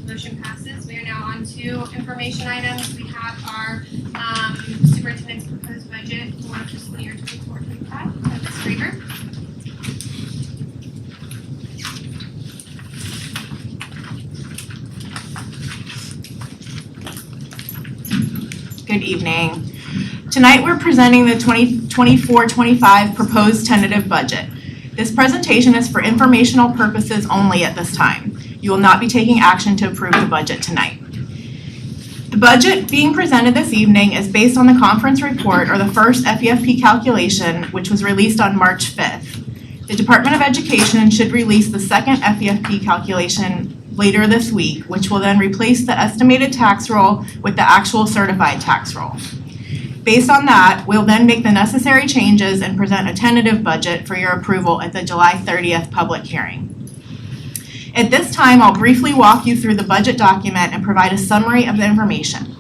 Motion passes. We are now on to information items. We have our superintendent's proposed budget for fiscal year 24-25. Ms. Krieger. Good evening. Tonight we're presenting the 2024-25 proposed tentative budget. This presentation is for informational purposes only at this time. You will not be taking action to approve the budget tonight. The budget being presented this evening is based on the conference report or the first FEFP calculation, which was released on March 5th. The Department of Education should release the second FEFP calculation later this week, which will then replace the estimated tax roll with the actual certified tax roll. Based on that, we'll then make the necessary changes and present a tentative budget for your approval at the July 30th public hearing. At this time, I'll briefly walk you through the budget document and provide a summary of the information.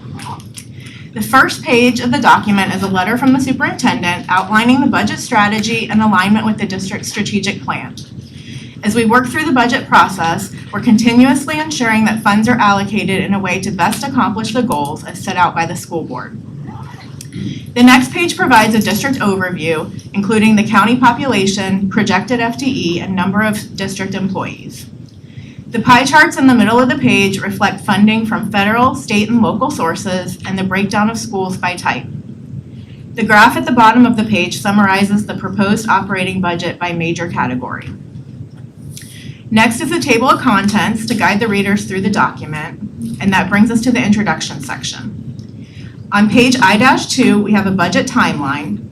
The first page of the document is a letter from the superintendent outlining the budget strategy and alignment with the district's strategic plan. As we work through the budget process, we're continuously ensuring that funds are allocated in a way to best accomplish the goals as set out by the school board. The next page provides a district overview, including the county population, projected FTE, and number of district employees. The pie charts in the middle of the page reflect funding from federal, state, and local sources and the breakdown of schools by type. The graph at the bottom of the page summarizes the proposed operating budget by major category. Next is a table of contents to guide the readers through the document, and that brings us to the introduction section. On page I-2, we have a budget timeline.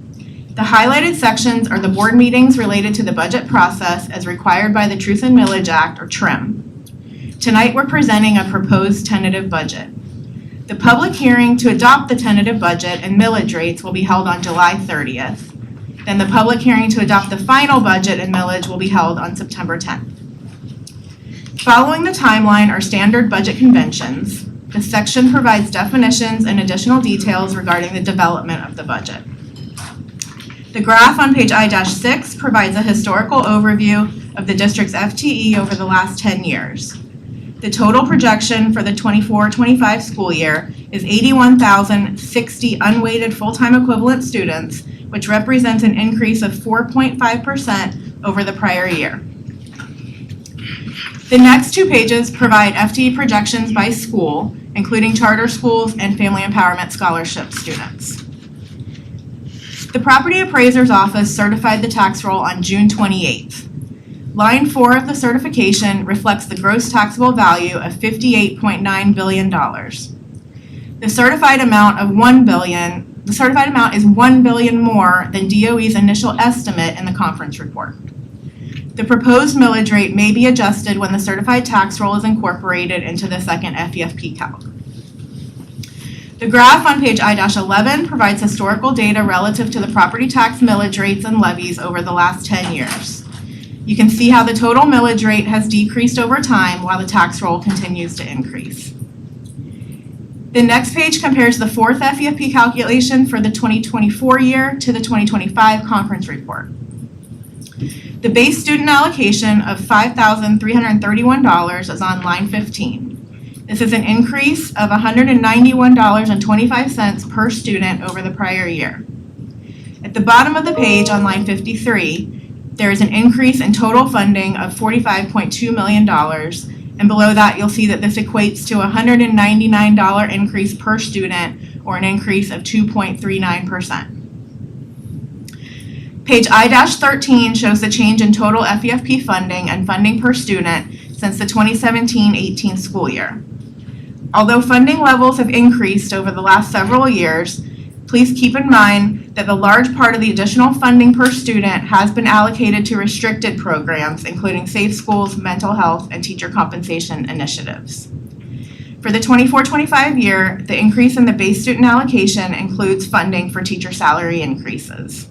The highlighted sections are the board meetings related to the budget process as required by the Truth in Millage Act, or TRIM. Tonight, we're presenting a proposed tentative budget. The public hearing to adopt the tentative budget and millage rates will be held on July 30th. Then the public hearing to adopt the final budget and millage will be held on September 10th. Following the timeline are standard budget conventions. The section provides definitions and additional details regarding the development of the budget. The graph on page I-6 provides a historical overview of the district's FTE over the last 10 years. The total projection for the 24-25 school year is 81,060 unweighted full-time equivalent students, which represents an increase of 4.5% over the prior year. The next 2 pages provide FTE projections by school, including charter schools and family empowerment scholarship students. The property appraiser's office certified the tax roll on June 28th. Line 4 of the certification reflects the gross taxable value of $58.9 billion. The certified amount is $1 billion more than DOE's initial estimate in the conference report. The proposed millage rate may be adjusted when the certified tax roll is incorporated into the second FEFP calc. The graph on page I-11 provides historical data relative to the property tax millage rates and levies over the last 10 years. You can see how the total millage rate has decreased over time while the tax roll continues to increase. The next page compares the fourth FEFP calculation for the 2024 year to the 2025 conference report. The base student allocation of $5,331 is on line 15. This is an increase of $191.25 per student over the prior year. At the bottom of the page on line 53, there is an increase in total funding of $45.2 million, and below that you'll see that this equates to a $199 increase per student, or an increase of 2.39%. Page I-13 shows the change in total FEFP funding and funding per student since the 2017-18 school year. Although funding levels have increased over the last several years, please keep in mind that the large part of the additional funding per student has been allocated to restricted programs, including safe schools, mental health, and teacher compensation initiatives. For the 24-25 year, the increase in the base student allocation includes funding for teacher salary increases.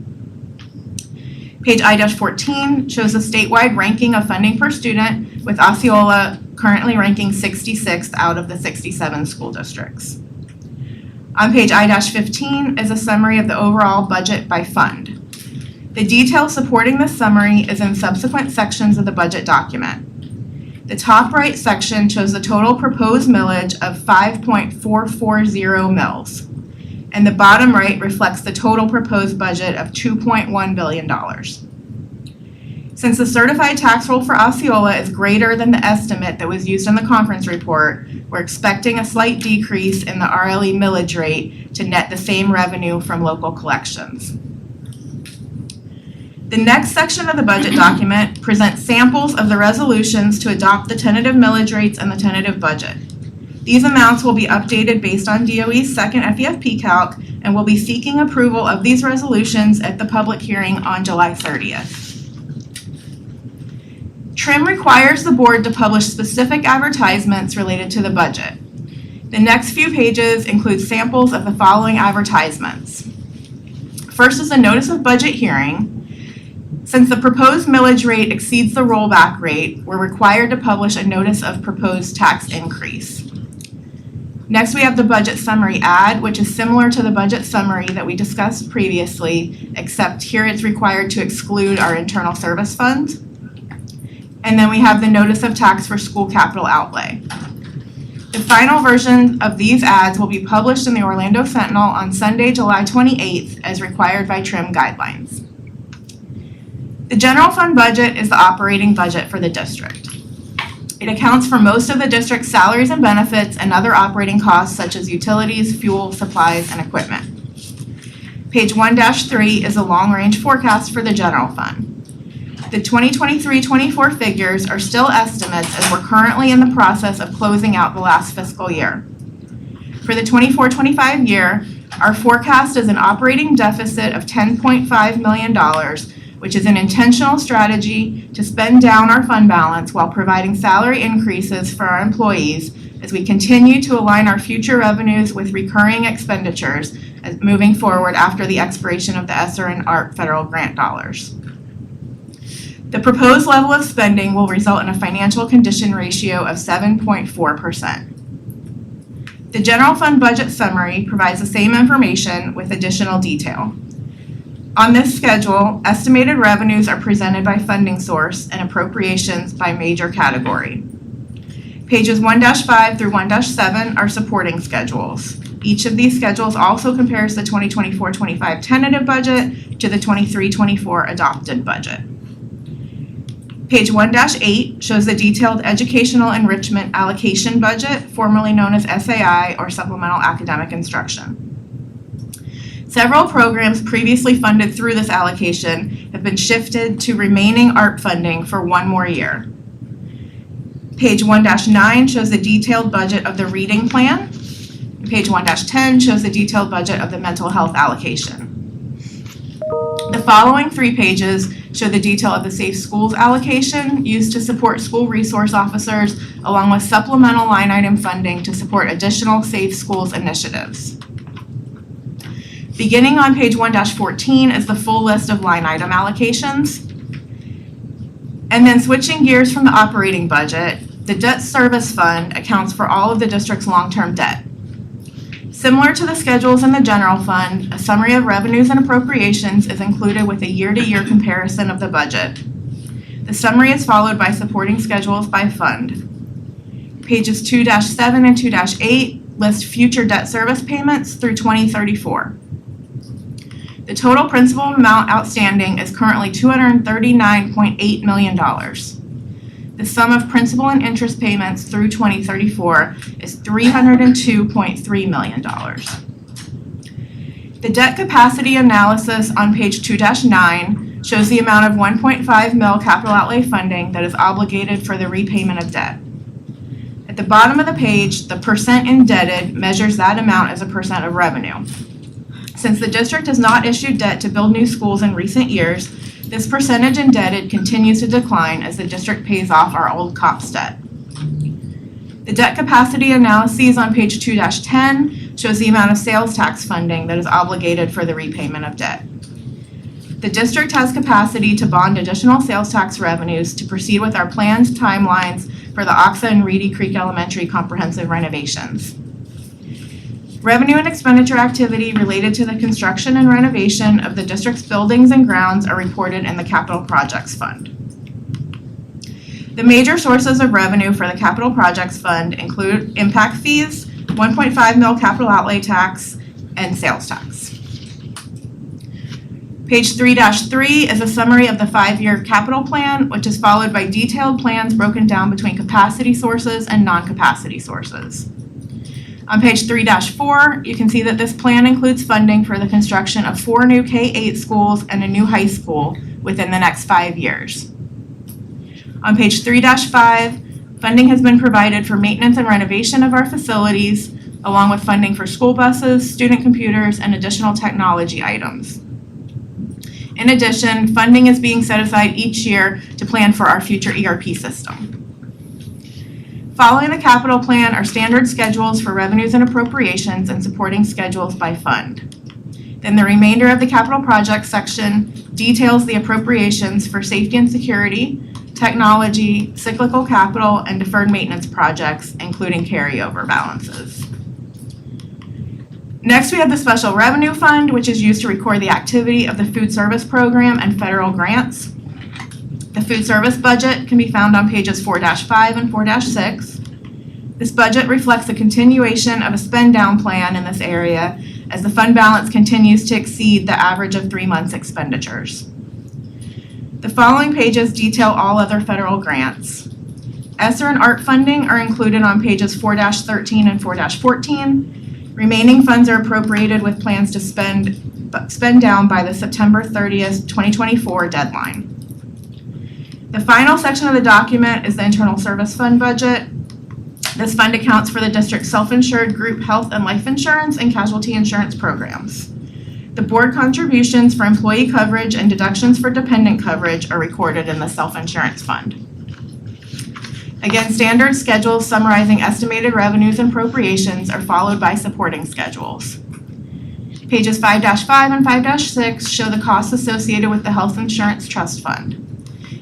Page I-14 shows a statewide ranking of funding per student, with Osceola currently ranking 66th out of the 67 school districts. On page I-15 is a summary of the overall budget by fund. The detail supporting this summary is in subsequent sections of the budget document. The top right section shows the total proposed millage of 5.440 mils, and the bottom right reflects the total proposed budget of $2.1 billion. Since the certified tax roll for Osceola is greater than the estimate that was used in the conference report, we're expecting a slight decrease in the RLE millage rate to net the same revenue from local collections. The next section of the budget document presents samples of the resolutions to adopt the tentative millage rates and the tentative budget. These amounts will be updated based on DOE's second FEFP calc, and we'll be seeking approval of these resolutions at the public hearing on July 30th. TRIM requires the board to publish specific advertisements related to the budget. The next few pages include samples of the following advertisements. First is a notice of budget hearing. Since the proposed millage rate exceeds the rollback rate, we're required to publish a notice of proposed tax increase. Next, we have the budget summary ad, which is similar to the budget summary that we discussed previously, except here it's required to exclude our internal service fund. And then we have the notice of tax for school capital outlay. The final version of these ads will be published in the Orlando Sentinel on Sunday, July 28th, as required by TRIM guidelines. The general fund budget is the operating budget for the district. It accounts for most of the district's salaries and benefits and other operating costs such as utilities, fuel, supplies, and equipment. Page 1-3 is a long-range forecast for the general fund. The 2023-24 figures are still estimates as we're currently in the process of closing out the last fiscal year. For the 24-25 year, our forecast is an operating deficit of $10.5 million, which is an intentional strategy to spend down our fund balance while providing salary increases for our employees as we continue to align our future revenues with recurring expenditures as moving forward after the expiration of the ESSER and ARP federal grant dollars. The proposed level of spending will result in a financial condition ratio of 7.4%. The general fund budget summary provides the same information with additional detail. On this schedule, estimated revenues are presented by funding source and appropriations by major category. Pages 1-5 through 1-7 are supporting schedules. Each of these schedules also compares the 2024-25 tentative budget to the 23-24 adopted budget. Page 1-8 shows the detailed educational enrichment allocation budget, formerly known as SAI or Supplemental Academic Instruction. Several programs previously funded through this allocation have been shifted to remaining ARP funding for one more year. Page 1-9 shows the detailed budget of the reading plan. Page 1-10 shows the detailed budget of the mental health allocation. The following 3 pages show the detail of the Safe Schools allocation used to support school resource officers, along with supplemental line item funding to support additional Safe Schools initiatives. Beginning on page 1-14 is the full list of line item allocations. And then switching gears from the operating budget, the debt service fund accounts for all of the district's long-term debt. Similar to the schedules in the general fund, a summary of revenues and appropriations is included with a year-to-year comparison of the budget. The summary is followed by supporting schedules by fund. Pages 2-7 and 2-8 list future debt service payments through 2034. The total principal amount outstanding is currently $239.8 million. The sum of principal and interest payments through 2034 is $302.3 million. The debt capacity analysis on page 2-9 shows the amount of 1.5 mil capital outlay funding that is obligated for the repayment of debt. At the bottom of the page, the percent indebted measures that amount as a percent of revenue. Since the district has not issued debt to build new schools in recent years, this percentage indebted continues to decline as the district pays off our old COPS debt. The debt capacity analyses on page 2-10 shows the amount of sales tax funding that is obligated for the repayment of debt. The district has capacity to bond additional sales tax revenues to proceed with our planned timelines for the Oxa and Reedy Creek Elementary comprehensive renovations. Revenue and expenditure activity related to the construction and renovation of the district's buildings and grounds are reported in the Capital Projects Fund. The major sources of revenue for the Capital Projects Fund include impact fees, 1.5 mil capital outlay tax, and sales tax. Page 3-3 is a summary of the 5-year capital plan, which is followed by detailed plans broken down between capacity sources and non-capacity sources. On page 3-4, you can see that this plan includes funding for the construction of 4 new K-8 schools and a new high school within the next 5 years. On page 3-5, funding has been provided for maintenance and renovation of our facilities, along with funding for school buses, student computers, and additional technology items. In addition, funding is being set aside each year to plan for our future ERP system. Following the capital plan are standard schedules for revenues and appropriations and supporting schedules by fund. Then the remainder of the capital projects section details the appropriations for safety and security, technology, cyclical capital, and deferred maintenance projects, including carryover balances. Next, we have the Special Revenue Fund, which is used to record the activity of the food service program and federal grants. The food service budget can be found on pages 4-5 and 4-6. This budget reflects a continuation of a spend down plan in this area as the fund balance continues to exceed the average of 3 months' expenditures. The following pages detail all other federal grants. ESSER and ART funding are included on pages 4-13 and 4-14. Remaining funds are appropriated with plans to spend down by the September 30th, 2024 deadline. The final section of the document is the Internal Service Fund budget. This fund accounts for the district's self-insured group health and life insurance and casualty insurance programs. The board contributions for employee coverage and deductions for dependent coverage are recorded in the self-insurance fund. Again, standard schedules summarizing estimated revenues and appropriations are followed by supporting schedules. Pages 5-5 and 5-6 show the costs associated with the Health Insurance Trust Fund.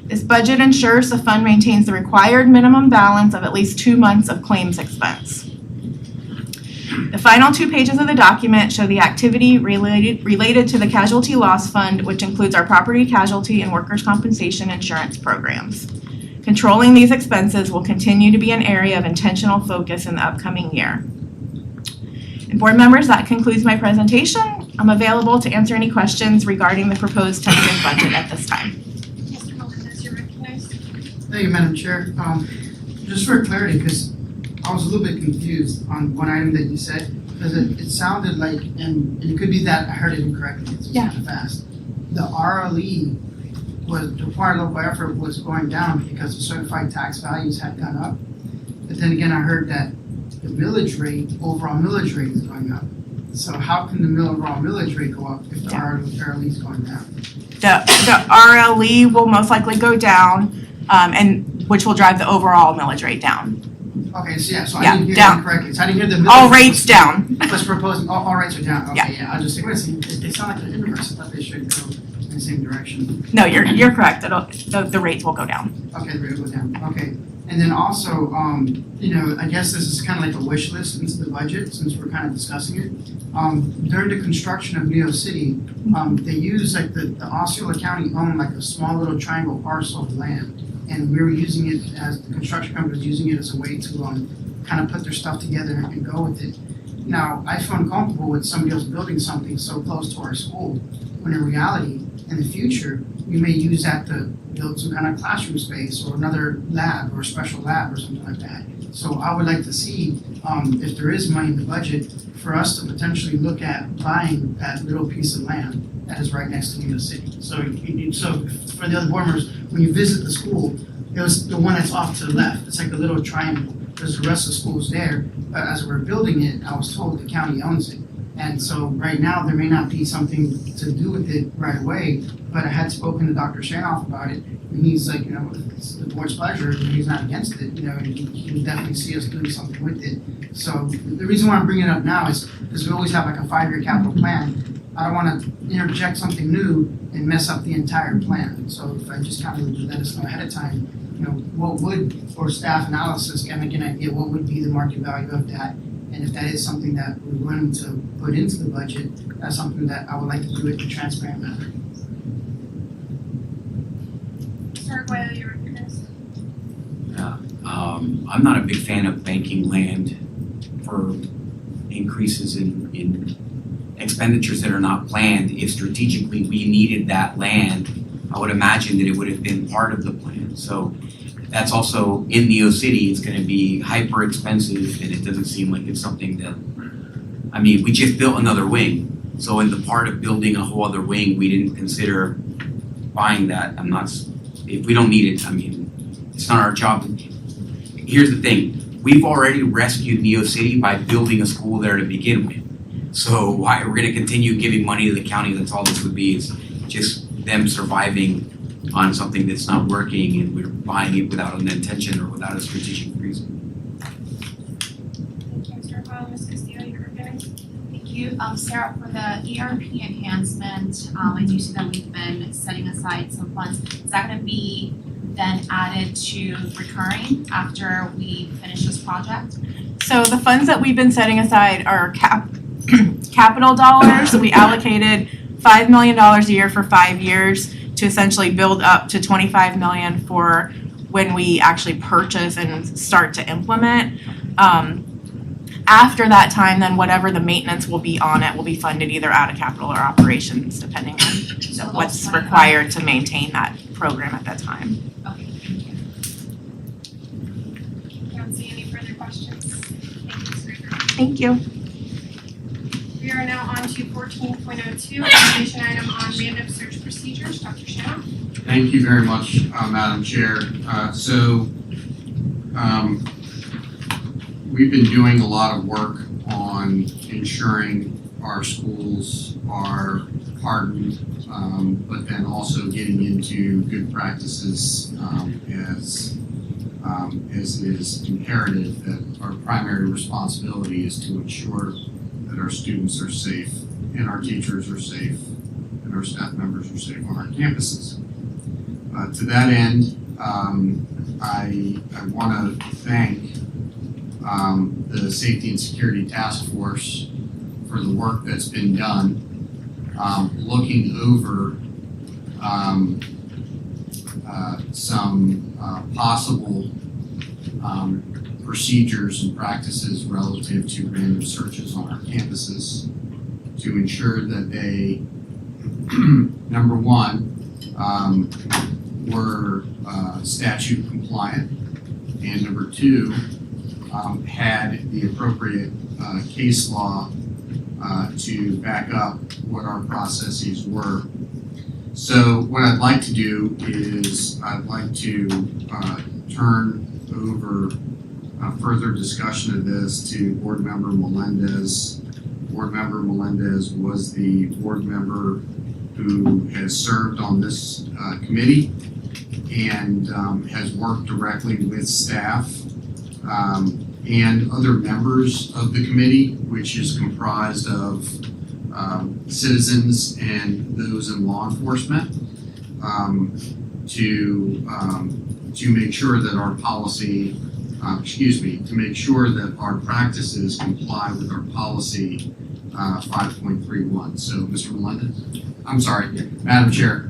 This budget ensures the fund maintains the required minimum balance of at least 2 months of claims expense. The final 2 pages of the document show the activity related to the Casualty Loss Fund, which includes our property casualty and workers' compensation insurance programs. Controlling these expenses will continue to be an area of intentional focus in the upcoming year. And board members, that concludes my presentation. I'm available to answer any questions regarding the proposed tentative budget at this time. Mr. Melendez, you're recognized. Thank you, Madam Chair. Just for clarity, because I was a little bit confused on one item that you said, because it sounded like, and it could be that I heard it incorrectly, it's Yeah. kind of fast. The RLE was, the required local effort was going down because the certified tax values had gone up. But then again, I heard that the millage rate, overall millage rate is going up. So how can the overall millage rate go up if the RLE is going down? The RLE will most likely go down, and which will drive the overall millage rate down. Okay, so yeah, so I Yeah, didn't hear down. that correctly. So I didn't hear the millage. All rate rates down. was proposing, all rates are down. Okay, yeah, I just think, wait a second, they sound like the inverse. I thought they should go in the same direction. No, you're correct. The rates will go down. Okay, the rate will go down. Okay. And then also, I guess this is kind of like a wish list into the budget since we're kind of discussing it. During the construction of Neo City, they used like the Osceola County owned like a small little triangle parcel of land. And we were using it as, the construction company was using it as a way to kind of put their stuff together and go with it. Now, I feel uncomfortable with somebody else building something so close to our school, when in reality, in the future, we may use that to build some kind of classroom space or another lab or a special lab or something like that. So I would like to see, if there is money in the budget, for us to potentially look at buying that little piece of land that is right next to Neo City. So for the other board members, when you visit the school, it was the one that's off to the left. It's like a little triangle. There's the rest of the schools there, but as we're building it, I was told the county owns it. And so right now, there may not be something to do with it right away, but I had spoken to Dr. Shanoff about it, and he's like, it's the board's pleasure, and he's not against it, and he can definitely see us doing something with it. So the reason why I'm bringing it up now is because we always have like a 5-year capital plan. I don't want to interject something new and mess up the entire plan. So if I just kind of let us know ahead of time, what would, for staff analysis, kind of get an idea, what would be the market value of that? And if that is something that we're willing to put into the budget, that's something that I would like to do it in a transparent manner. Mr. Arguello, you're recognized. I'm not a big fan of banking land for increases in expenditures that are not planned. If strategically we needed that land, I would imagine that it would have been part of the plan. So that's also in Neo City, it's gonna be hyper expensive, and it doesn't seem like it's something that, we just built another wing. So in the part of building a whole other wing, we didn't consider buying that. If we don't need it, it's not our job. Here's the thing, we've already rescued Neo City by building a school there to begin with. So why we're gonna continue giving money to the county, that's all this would be, is just them surviving on something that's not working, and we're buying it without an intention or without a strategic reason. Thank you, Mr. Arguello. Ms. Castillo, you're recognized. Thank you. Sarah, for the ERP enhancement, I do see that we've been setting aside some funds. Is that gonna be then added to recurring after we finish this project? So the funds that we've been setting aside are capital dollars. We allocated $5 million a year for 5 years to essentially build up to $25 million for when we actually purchase and start to implement. After that time, then whatever the maintenance will be on it will be funded either out of capital or operations, depending on what's required to maintain that program at that time. Okay, thank you. I don't see any further questions. Thank you, Ms. Rieger. Thank you. We are now on to 14.02, information item on random search procedures. Dr. Shannon. Thank you very much, Madam Chair. We've been doing a lot of work on ensuring our schools are hardened, but then also getting into good practices as it is imperative that our primary responsibility is to ensure that our students are safe and our teachers are safe and our staff members are safe on our campuses. To that end, I want to thank the Safety and Security Task Force for the work that's been done, looking over some possible procedures and practices relative to random searches on our campuses to ensure that they, number one, were statute compliant, and number two, had the appropriate case law to back up what our processes were. So what I'd like to do is I'd like to turn over further discussion of this to Board Member Melendez. Board Member Melendez was the board member who has served on this committee and has worked directly with staff and other members of the committee, which is comprised of citizens and those in law enforcement, to make sure that our policy, to make sure that our practices comply with our policy 5.31. So, Mr. Melendez, Madam Chair.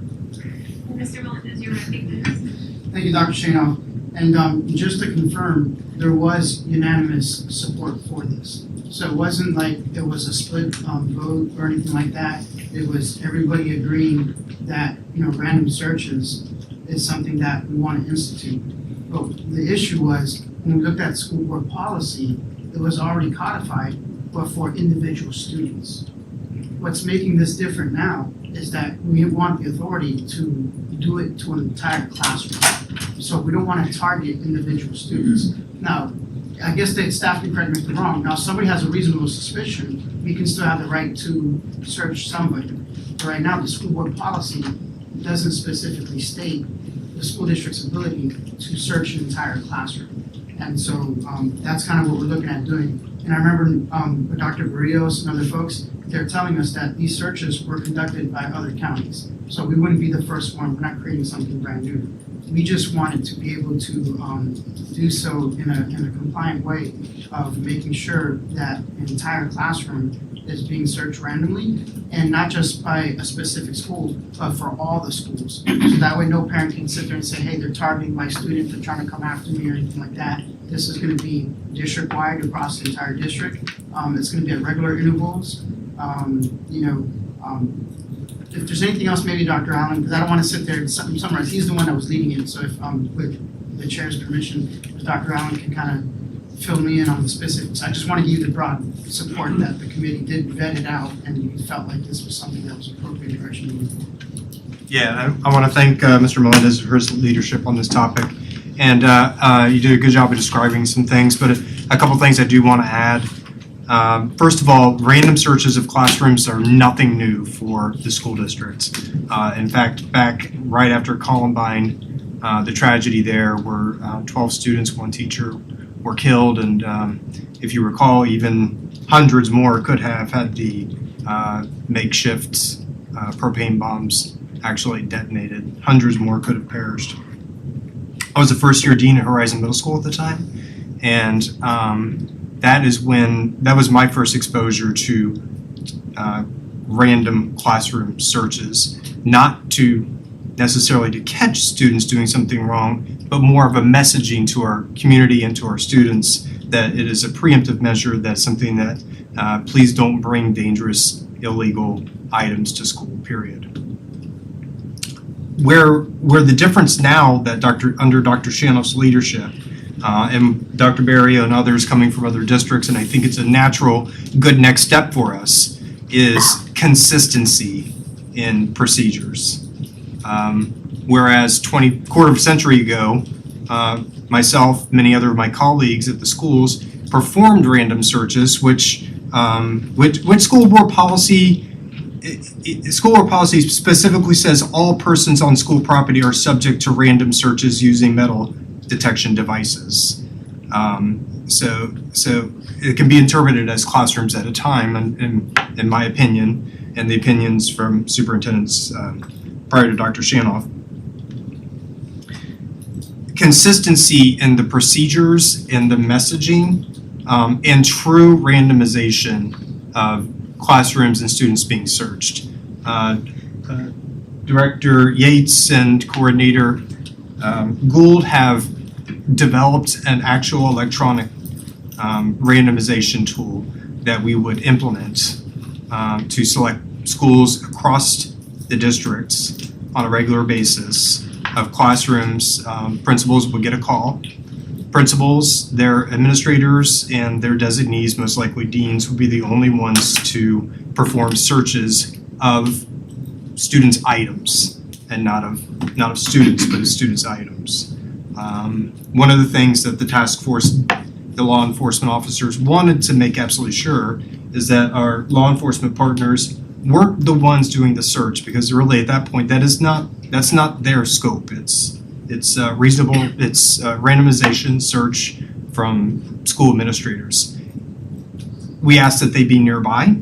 Mr. Melendez, you're recognized. Thank you, Dr. Shanoff. And just to confirm, there was unanimous support for this. So it wasn't like it was a split vote or anything like that. It was everybody agreeing that, random searches is something that we want to institute. But the issue was, when we looked at school board policy, it was already codified, but for individual students. What's making this different now is that we want the authority to do it to an entire classroom. So we don't want to target individual students. Now, I guess the staff can correct me if I'm wrong. Now, if somebody has a reasonable suspicion, we can still have the right to search somebody. But right now, the school board policy doesn't specifically state the school district's ability to search an entire classroom. And so that's kind of what we're looking at doing. And I remember Dr. Barrios and other folks, they're telling us that these searches were conducted by other counties. So we wouldn't be the first one. We're not creating something brand new. We just wanted to be able to do so in a compliant way of making sure that an entire classroom is being searched randomly, and not just by a specific school, but for all the schools. So that way no parent can sit there and say, hey, they're targeting my student, they're trying to come after me or anything like that. This is gonna be district-wide across the entire district. It's gonna be at regular intervals. If there's anything else, maybe Dr. Allen, because I don't want to sit there and summarize. He's the one that was leading it. So if, with the chair's permission, if Dr. Allen can kind of fill me in on the specifics. I just want to give you the broad support that the committee did vet it out, and we felt like this was something that was appropriate direction to move forward. Yeah, I want to thank Mr. Melendez for his leadership on this topic. And you did a good job of describing some things, but a couple things I do want to add. First of all, random searches of classrooms are nothing new for the school districts. In fact, back right after Columbine, the tragedy there where 12 students, one teacher were killed, and if you recall, even hundreds more could have had the makeshift propane bombs actually detonated. Hundreds more could have perished. I was the first year dean at Horizon Middle School at the time, and that was my first exposure to random classroom searches, not to necessarily to catch students doing something wrong, but more of a messaging to our community and to our students that it is a preemptive measure, that's something that please don't bring dangerous, illegal items to school, period. Where the difference now that under Dr. Shanoff's leadership, and Dr. Barrio and others coming from other districts, and I think it's a natural, good next step for us, is consistency in procedures. Whereas quarter of a century ago, myself, many other of my colleagues at the schools performed random searches, which school board policy specifically says all persons on school property are subject to random searches using metal detection devices. So it can be interpreted as classrooms at a time, in my opinion, and the opinions from superintendents prior to Dr. Shanoff. Consistency in the procedures and the messaging, and true randomization of classrooms and students being searched. Director Yates and Coordinator Gould have developed an actual electronic randomization tool that we would implement to select schools across the districts on a regular basis of classrooms. Principals would get a call. Principals, their administrators, and their designees, most likely deans, would be the only ones to perform searches of students' items, and not of students, but of students' items. One of the things that the task force, the law enforcement officers wanted to make absolutely sure is that our law enforcement partners weren't the ones doing the search, because really at that point that's not their scope. It's reasonable, it's randomization search from school administrators. We ask that they be nearby,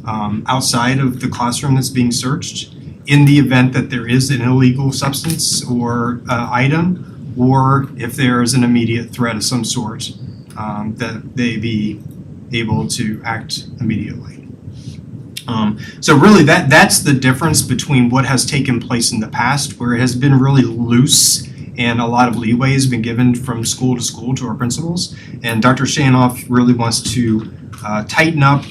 outside of the classroom that's being searched, in the event that there is an illegal substance or item, or if there is an immediate threat of some sort, that they be able to act immediately. So really that's the difference between what has taken place in the past, where it has been really loose and a lot of leeway has been given from school to school to our principals. And Dr. Shanoff really wants to tighten up,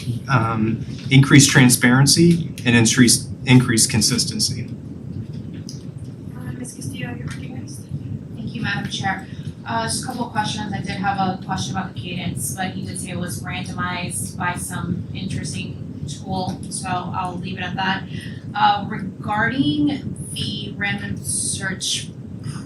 increase transparency, and increase consistency. Ms. Castillo, you're recognized. Thank you, Madam Chair. Just a couple of questions. I did have a question about the cadence, but you did say it was randomized by some interesting tool, so I'll leave it at that. Regarding the random search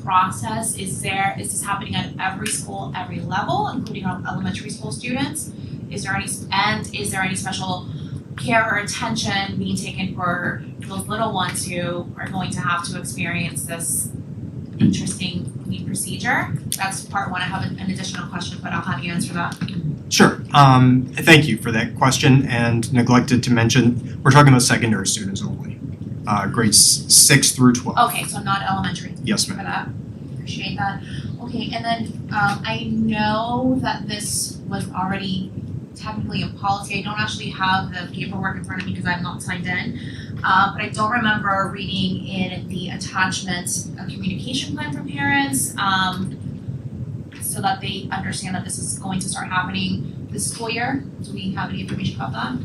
process, is this happening at every school, every level, including our elementary school students? Is there any special care or attention being taken for those little ones who are going to have to experience this interesting new procedure? That's part one. I have an additional question, but I'll have you answer that. Sure. Thank you for that question, and neglected to mention, we're talking about secondary students only, grades 6 through 12. Okay, so not elementary. Yes, Thank you ma'am. for that. Appreciate that. Okay, and then I know that this was already technically a policy. I don't actually have the paperwork in front of me because I'm not signed in. But I don't remember reading in the attachment a communication plan for parents, so that they understand that this is going to start happening this school year. Do we have any information about that?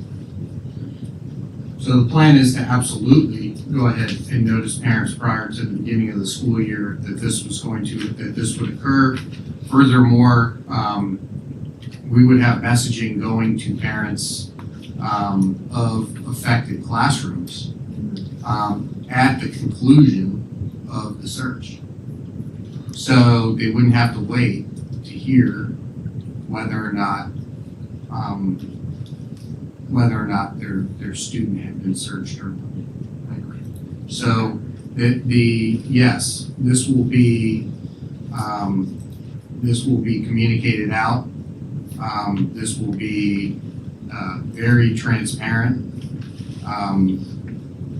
So the plan is to absolutely go ahead and notice parents prior to the beginning of the school year that this would occur. Furthermore, we would have messaging going to parents of affected classrooms at the conclusion of the search. So they wouldn't have to wait to hear whether or not their student had been searched or not. So yes, this will be communicated out. This will be very transparent.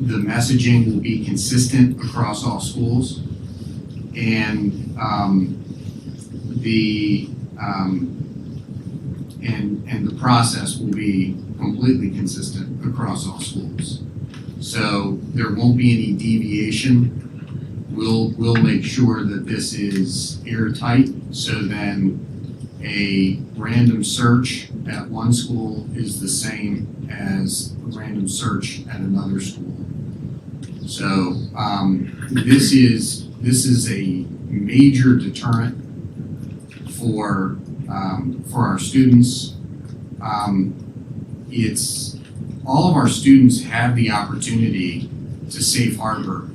The messaging will be consistent across all schools, and the process will be completely consistent across all schools. So there won't be any deviation. We'll make sure that this is airtight, so then a random search at one school is the same as a random search at another school. So this is a major deterrent for our students. It's all of our students have the opportunity to safe harbor.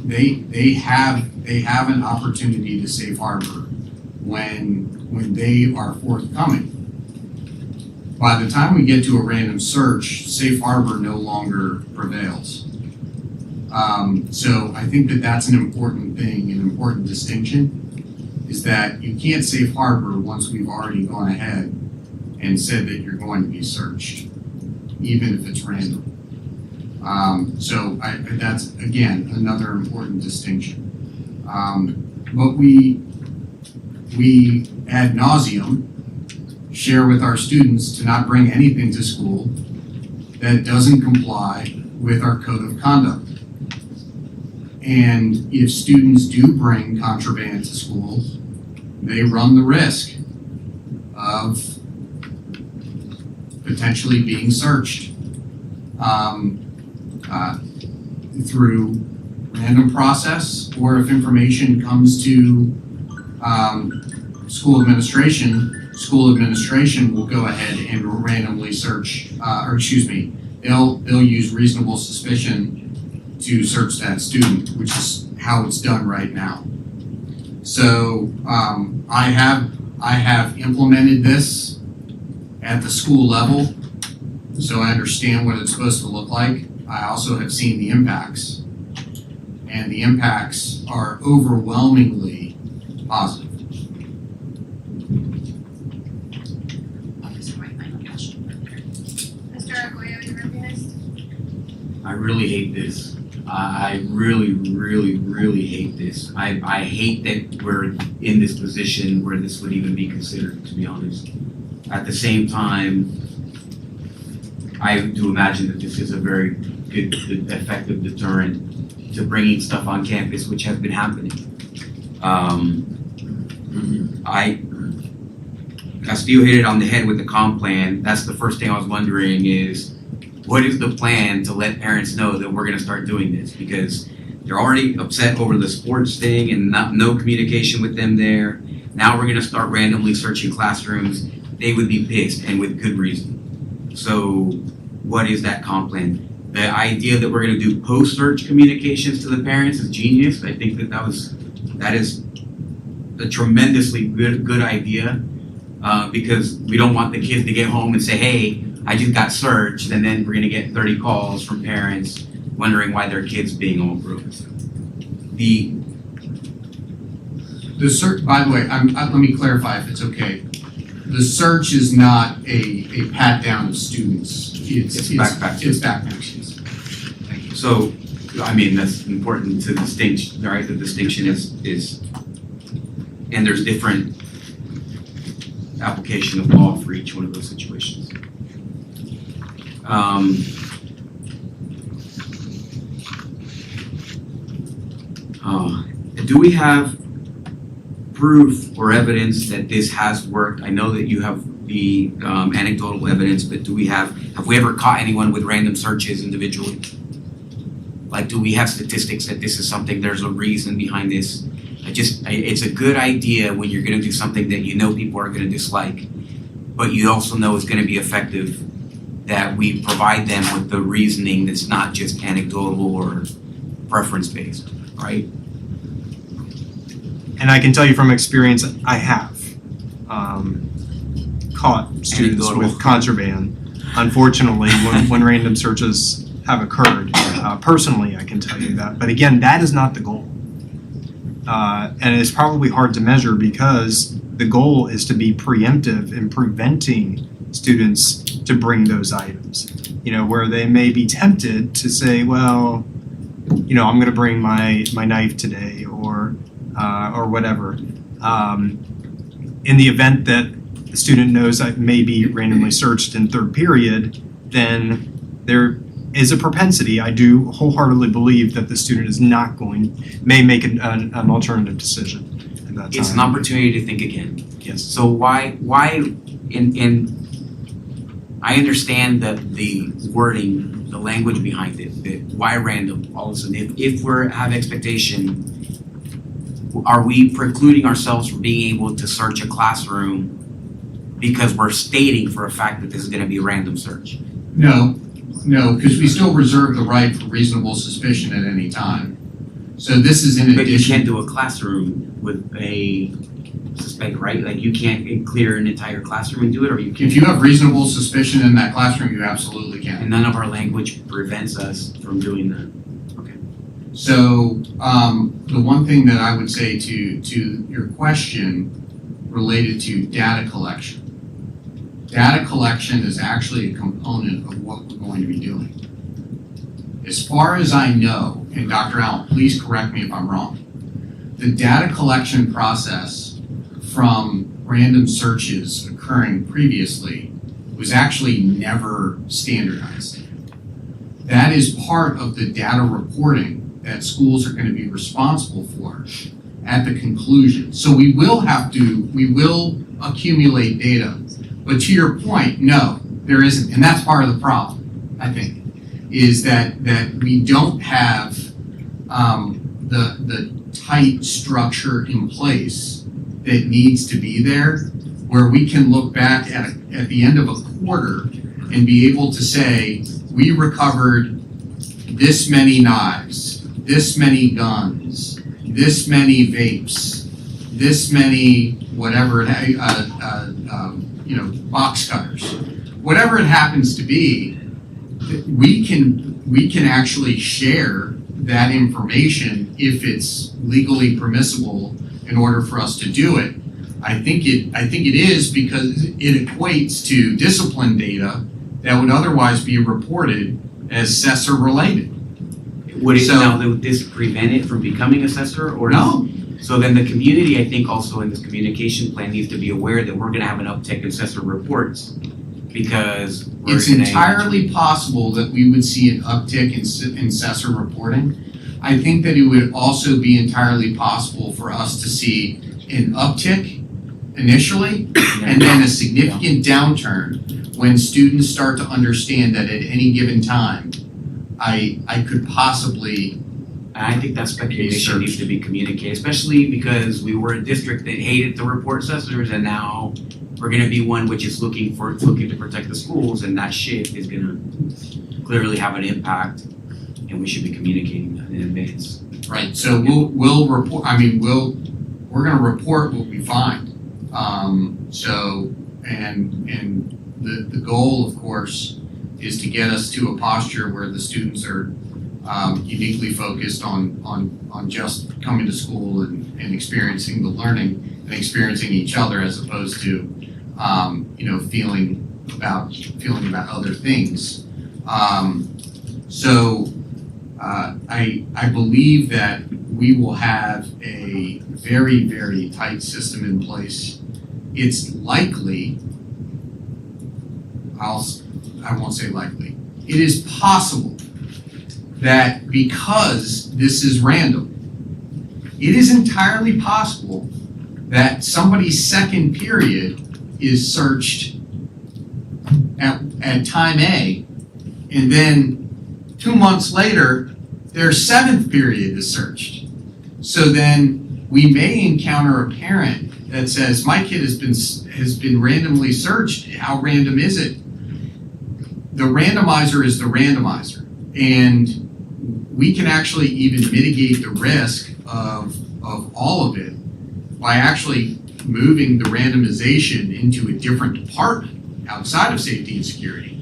They have an opportunity to safe harbor when they are forthcoming. By the time we get to a random search, safe harbor no longer prevails. So I think that that's an important thing, an important distinction, is that you can't safe harbor once we've already gone ahead and said that you're going to be searched, even if it's random. So that's, again, another important distinction. But we ad nauseum share with our students to not bring anything to school that doesn't comply with our code of conduct. And if students do bring contraband to school, they run the risk of potentially being searched through random process, or if information comes to school administration will go ahead and randomly search, they'll use reasonable suspicion to search that student, which is how it's done right now. So I have implemented this at the school level, so I understand what it's supposed to look like. I also have seen the impacts, and the impacts are overwhelmingly positive. Mr. Aguayo, you're recognized. I really hate this. I really hate this. I hate that we're in this position where this would even be considered, to be honest. At the same time, I do imagine that this is a very good, effective deterrent to bringing stuff on campus, which has been happening. Castillo hit it on the head with the comp plan. That's the first thing I was wondering is, what is the plan to let parents know that we're gonna start doing this? Because they're already upset over the sports thing and no communication with them there. Now we're gonna start randomly searching classrooms. They would be pissed, and with good reason. So what is that comp plan? The idea that we're gonna do post-search communications to the parents is genius. I think that is a tremendously good idea, because we don't want the kids to get home and say, hey, I just got searched, and then we're gonna get 30 calls from parents wondering why their kid's being overlooked. The search, by the way, let me clarify if it's okay. The search is not a pat down of students. It's backpack. It's backpacks. So, I mean, that's important to distinction, right? The distinction is, and there's different application of law for each one of those situations. Do we have proof or evidence that this has worked? I know that you have the anecdotal evidence, but have we ever caught anyone with random searches individually? Like, do we have statistics that this is something, there's a reason behind this? It's a good idea when you're gonna do something that you know people are gonna dislike, but you also know it's gonna be effective, that we provide them with the reasoning that's not just anecdotal or preference-based, right? And I can tell you from experience, I have caught students with contraband. Unfortunately, when random searches have occurred, personally, I can tell you that. But again, that is not the goal. And it's probably hard to measure because the goal is to be preemptive in preventing students to bring those items. Where they may be tempted to say, well, I'm gonna bring my knife today or whatever. In the event that the student knows I may be randomly searched in third period, then there is a propensity, I do wholeheartedly believe, that the student may make an alternative decision at that time. It's an opportunity to think again. Yes. So why I understand the wording, the language behind it, why random all of a sudden? If we have expectation, are we precluding ourselves from being able to search a classroom because we're stating for a fact that this is gonna be a random search? No, because we still reserve the right for reasonable suspicion at any time. So this is in addition. But you can't do a classroom with a suspect, right? Like you can't clear an entire classroom and do it, or you can. If you have reasonable suspicion in that classroom, you absolutely can. And none of our language prevents us from doing that. Okay. So the one thing that I would say to your question related to data collection. Data collection is actually a component of what we're going to be doing. As far as I know, and Dr. Allen, please correct me if I'm wrong, the data collection process from random searches occurring previously was actually never standardized. That is part of the data reporting that schools are gonna be responsible for at the conclusion. So we will accumulate data. But to your point, no, there isn't. And that's part of the problem, I think, is that we don't have the tight structure in place that needs to be there, where we can look back at the end of a quarter and be able to say, we recovered this many knives, this many guns, this many vapes, this many whatever, box cutters, whatever it happens to be. We can actually share that information if it's legally permissible in order for us to do it. I think it is, because it equates to discipline data that would otherwise be reported as assessor related. Would this prevent it from becoming assessor or no? So then the community, I think also in this communication plan, needs to be aware that we're gonna have an uptick in assessor reports, because It's entirely possible that we would see an uptick in assessor reporting. I think that it would also be entirely possible for us to see an uptick initially, and then a significant downturn when students start to understand that at any given time, I could possibly. I think that speculation needs to be communicated, especially because we were a district that hated to report assessors, and now we're gonna be one which is looking to protect the schools, and that shift is gonna clearly have an impact, and we should be communicating that in advance. Right, so we'll report, we're gonna report what we find. The goal, of course, is to get us to a posture where the students are uniquely focused on just coming to school and experiencing the learning and experiencing each other, as opposed to feeling about other things. I believe that we will have a very, very tight system in place. It's likely, I won't say likely, it is possible that because this is random, it is entirely possible that somebody's second period is searched at time A, and then 2 months later, their seventh period is searched. So then we may encounter a parent that says, my kid has been randomly searched. How random is it? The randomizer is the randomizer, and we can actually even mitigate the risk of all of it by actually moving the randomization into a different department outside of safety and security,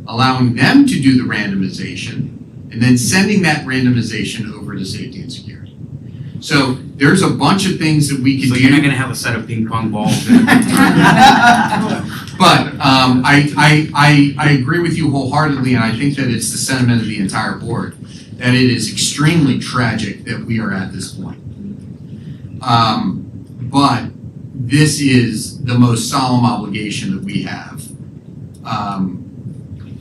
allowing them to do the randomization, and then sending that randomization over to safety and security. So there's a bunch of things that we can do. So you're not gonna have a set of ping pong balls. But I agree with you wholeheartedly, and I think that it's the sentiment of the entire board, that it is extremely tragic that we are at this point. But this is the most solemn obligation that we have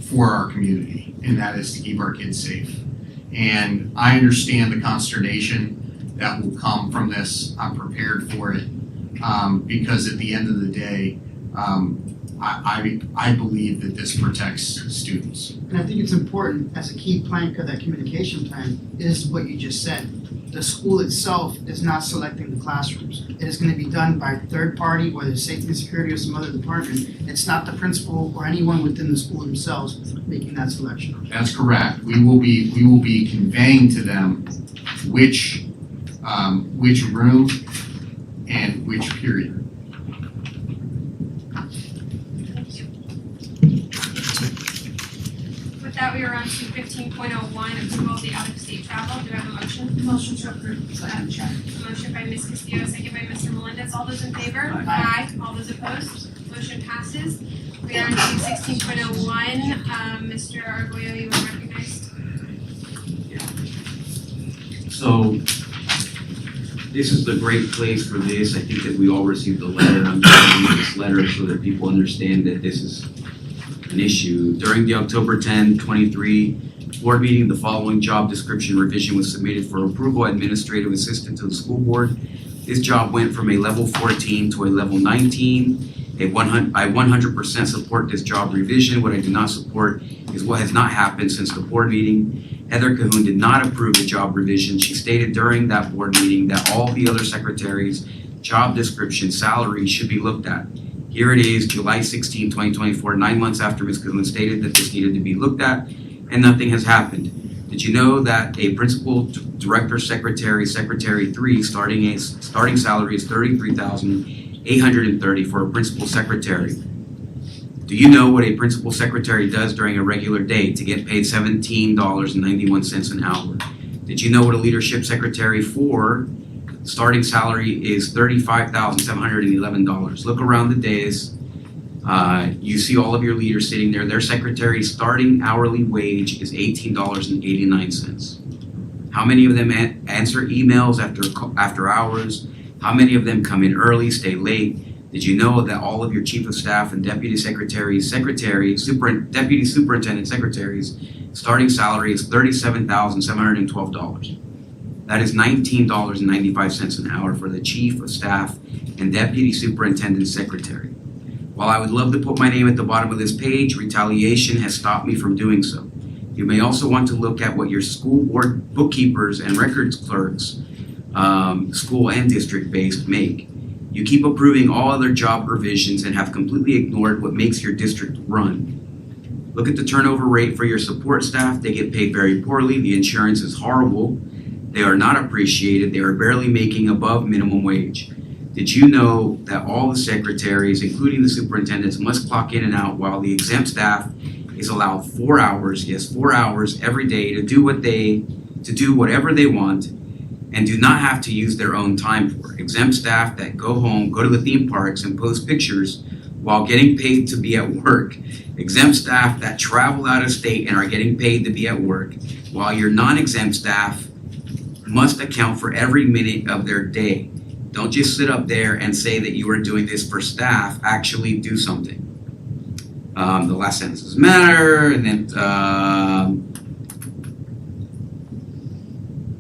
for our community, and that is to keep our kids safe. And I understand the consternation that will come from this. I'm prepared for it, because at the end of the day, I believe that this protects students. And I think it's important, as a key plank of that communication plan, is what you just said. The school itself is not selecting the classrooms. It is gonna be done by a third party, whether it's safety and security or some other department. It's not the principal or anyone within the school themselves making that selection. That's correct. We will be conveying to them which room and which period. With that, we are on to 15.01, approval of the out-of-state travel. Do I have a motion? Motion to approve. Madam Chair. Motion by Ms. Castillo, second by Mr. Melendez. All those in favor? Aye. All those opposed? Motion passes. We are on to 16.01. Mr. Arguello, you are recognized. So this is the great place for this. I think that we all received a letter. I'm going to read this letter so that people understand that this is an issue. During the October 10, 23 board meeting, the following job description revision was submitted for approval: administrative assistant to the school board. This job went from a level 14 to a level 19. I 100% support this job revision. What I do not support is what has not happened since the board meeting. Heather Cahoon did not approve the job revision. She stated during that board meeting that all the other secretaries' job description, salary should be looked at. Here it is, July 16, 2024, 9 months after Ms. Cahoon stated that this needed to be looked at, and nothing has happened. Did you know that a principal, director, secretary, secretary 3 starting salary is $33,830 for a principal secretary? Do you know what a principal secretary does during a regular day to get paid $17.91 an hour? Did you know what a leadership secretary 4 starting salary is $35,711? Look around the dais. You see all of your leaders sitting there. Their secretary's starting hourly wage is $18.89. How many of them answer emails after hours? How many of them come in early, stay late? Did you know that all of your chief of staff and deputy secretaries, deputy superintendent secretaries, starting salary is $37,712? That is $19.95 an hour for the chief of staff and deputy superintendent secretary. While I would love to put my name at the bottom of this page, retaliation has stopped me from doing so. You may also want to look at what your school board bookkeepers and records clerks, school and district-based, make. You keep approving all other job revisions and have completely ignored what makes your district run. Look at the turnover rate for your support staff. They get paid very poorly. The insurance is horrible. They are not appreciated. They are barely making above minimum wage. Did you know that all the secretaries, including the superintendents, must clock in and out while the exempt staff is allowed 4 hours, yes, 4 hours every day to do whatever they want and do not have to use their own time for it? Exempt staff that go home, go to the theme parks and post pictures while getting paid to be at work. Exempt staff that travel out of state and are getting paid to be at work, while your non-exempt staff must account for every minute of their day. Don't just sit up there and say that you are doing this for staff. Actually do something. The last sentences matter, and then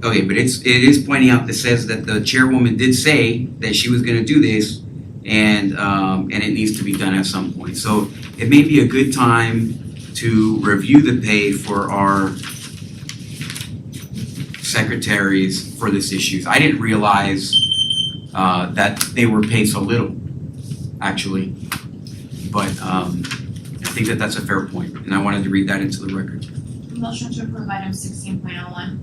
okay, but it is pointing out that says that the chairwoman did say that she was going to do this, and it needs to be done at some point. So it may be a good time to review the pay for our secretaries for this issue. I didn't realize that they were paid so little, actually, but I think that that's a fair point, and I wanted to read that into the record. Motion to approve item 16.01.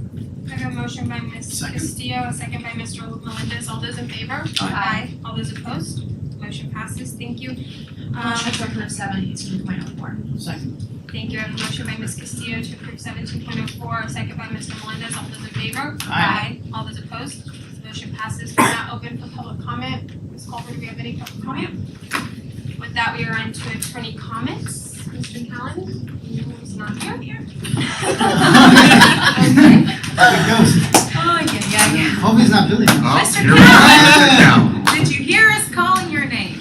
I have a motion by Ms. Second. Castillo, a second by Mr. Melendez. All those in favor? Aye. All those opposed? Motion passes. Thank you. Motion to approve 17.04. Second. Thank you. I have a motion by Ms. Castillo to approve 17.04, a second by Mr. Melendez. All those in favor? Aye. All those opposed? Motion passes. We're now open for public comment. Ms. Culver, do we have any public comment? With that, we are on to attorney comments. Mr. Callen, who's not here? There it goes. Oh, yeah. Hope he's not building. Mr. Here we Callen, did you hear us calling your name?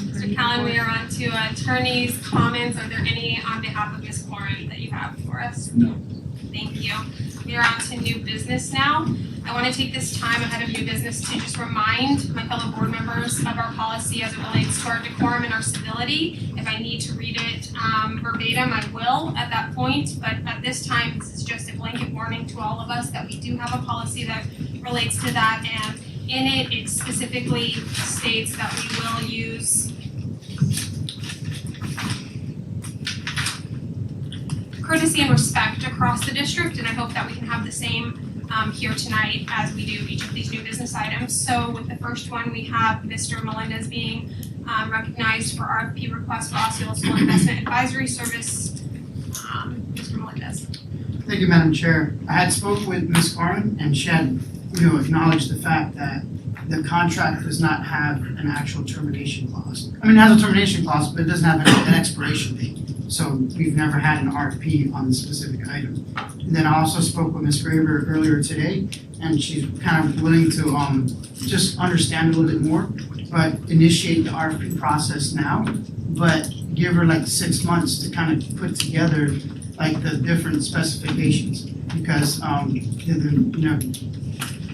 Mr. Callen, we are on to attorney's comments. Are there any on behalf of Ms. Corin that you have for us? No. Thank you. We are on to new business now. I want to take this time ahead of new business to just remind my fellow board members of our policy as it relates to our decorum and our civility. If I need to read it verbatim, I will at that point, but at this time, this is just a blanket warning to all of us that we do have a policy that relates to that, and in it, it specifically states that we will use courtesy and respect across the district, and I hope that we can have the same here tonight as we do each of these new business items. So with the first one, we have Mr. Melendez being recognized for RFP request for Osceola School Investment Advisory Service. Mr. Melendez. Thank you, Madam Chair. I had spoke with Ms. Carmen, and she had, acknowledged the fact that the contract does not have an actual termination clause. I mean, it has a termination clause, but it doesn't have an expiration date. So we've never had an RFP on this specific item. And then I also spoke with Ms. Graber earlier today, and she's kind of willing to just understand a little bit more, but initiate the RFP process now, but give her like 6 months to kind of put together like the different specifications, because you know,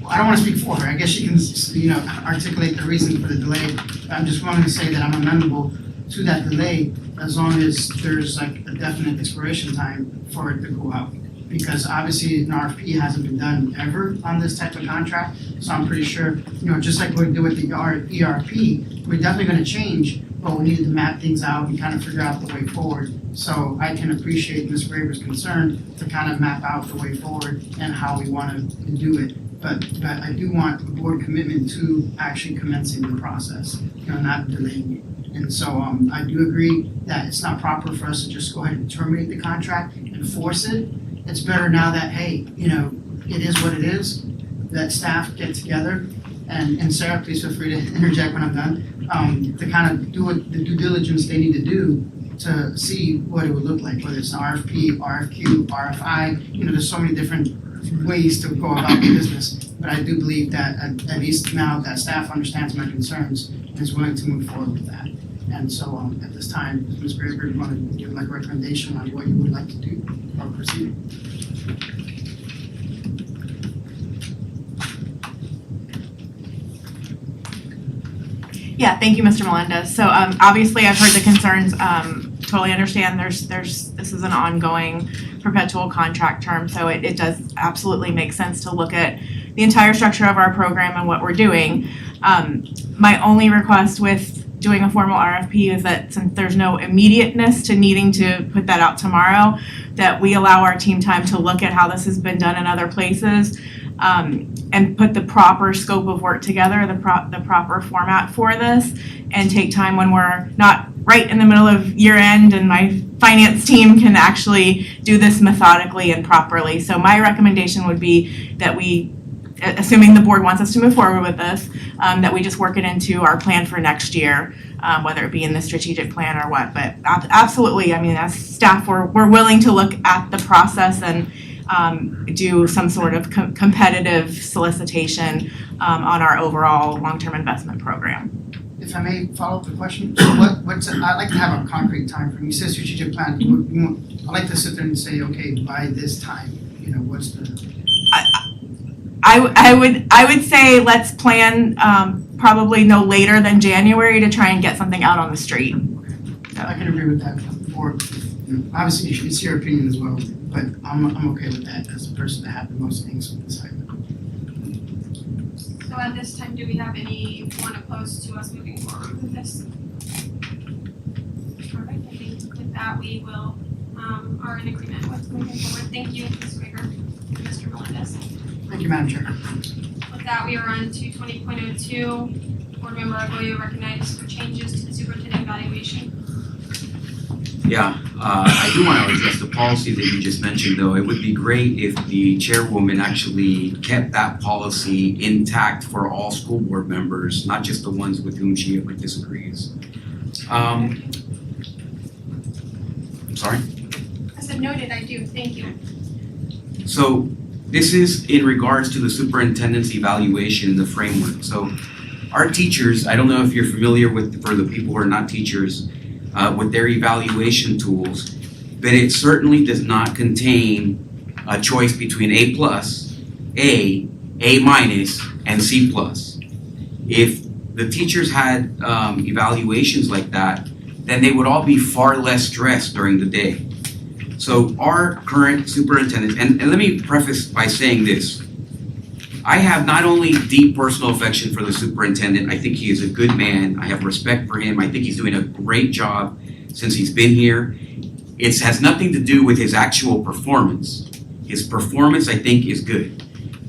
I don't want to speak for her. I guess she can, you know, articulate the reason for the delay. I'm just willing to say that I'm amenable to that delay as long as there's like a definite expiration time for it to go out. Because obviously an RFP hasn't been done ever on this type of contract, so I'm pretty sure, you know, just like we do with the ERP, we're definitely gonna change, but we need to map things out and kind of figure out the way forward. So I can appreciate Ms. Graver's concern to kind of map out the way forward and how we wanna do it. But I do want the board commitment to actually commencing the process, you know, not delaying it. And so I do agree that it's not proper for us to just go ahead and terminate the contract and force it. It's better now that, hey, you know, it is what it is, that staff get together, and Sarah, please feel free to interject when I'm done, to kind of do what the due diligence they need to do to see what it would look like, whether it's an RFP, RFQ, RFI, you know, there's so many different ways to go about the business. But I do believe that at least now that staff understands my concerns and is willing to move forward with that. And so at this time, Ms. Graver, you want to give like a recommendation on what you would like to do or proceed? Yeah, thank you, Mr. Melendez. So obviously I've heard the concerns, totally understand this is an ongoing perpetual contract term, so it does absolutely make sense to look at the entire structure of our program and what we're doing. My only request with doing a formal RFP is that since there's no immediateness to needing to put that out tomorrow, that we allow our team time to look at how this has been done in other places, and put the proper scope of work together, the proper format for this, and take time when we're not right in the middle of year end and my finance team can actually do this methodically and properly. So my recommendation would be that we, assuming the board wants us to move forward with this, that we just work it into our plan for next year, whether it be in the strategic plan or what. But absolutely, I mean, as staff, we're willing to look at the process and do some sort of competitive solicitation on our overall long-term investment program. If I may follow up the question, so what's I'd like to have a concrete time frame. You said strategic plan. I'd like to sit there and say, okay, by this time, you know, what's the? I would say let's plan probably no later than January to try and get something out on the street. I can agree with that. Or you know, obviously it's your opinion as well, but I'm okay with that as the person that had the most things with this item. So at this time, do we have anyone opposed to us moving forward with this? Perfect, I think with that, we will, are in agreement with moving forward. Thank you, Ms. Graver and Mr. Melendez. Thank you, Madam Chair. With that, we are on to 20.02. Board Member Arroyo recognized for changes to the superintendent evaluation. Yeah, I do want to address the policy that you just mentioned, though. It would be great if the chairwoman actually kept that policy intact for all school board members, not just the ones with whom she disagrees. Sorry? I said noted, I do, thank you. So this is in regards to the superintendent's evaluation, the framework. So our teachers, I don't know if you're familiar with, for the people who are not teachers, with their evaluation tools, but it certainly does not contain a choice between A+, A minus, and C+. If the teachers had evaluations like that, then they would all be far less stressed during the day. So our current superintendent, and let me preface by saying this, I have not only deep personal affection for the superintendent, I think he is a good man, I have respect for him, I think he's doing a great job since he's been here. It has nothing to do with his actual performance. His performance, I think, is good.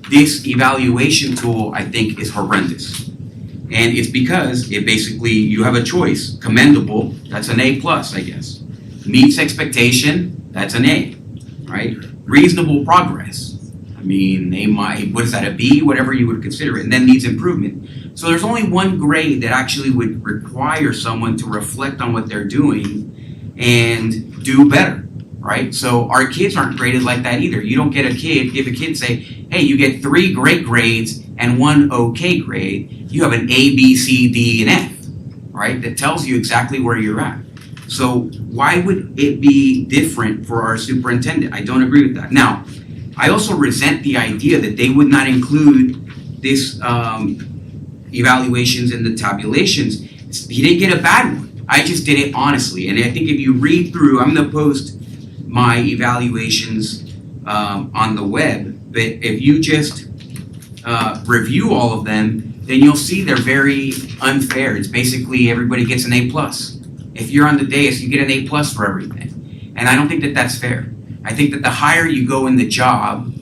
This evaluation tool, I think, is horrendous. And it's because it basically, you have a choice. Commendable, that's an A+, I guess. Meets expectation, that's an A, right? Reasonable progress. I mean, they might, what is that, a B, whatever you would consider it, and then needs improvement. So there's only one grade that actually would require someone to reflect on what they're doing and do better, right? right? So our kids aren't graded like that either. You don't give a kid say, hey, you get 3 great grades and 1 okay grade. You have an A, B, C, D, and F, right? That tells you exactly where you're at. So why would it be different for our superintendent? I don't agree with that. Now, I also resent the idea that they would not include this evaluations and the tabulations. He didn't get a bad one. I just did it honestly. And I think if you read through, I'm gonna post my evaluations on the web, but if you just review all of them, then you'll see they're very unfair. It's basically everybody gets an A+. If you're on the dais, you get an A+ for everything. And I don't think that that's fair. I think that the higher you go in the job,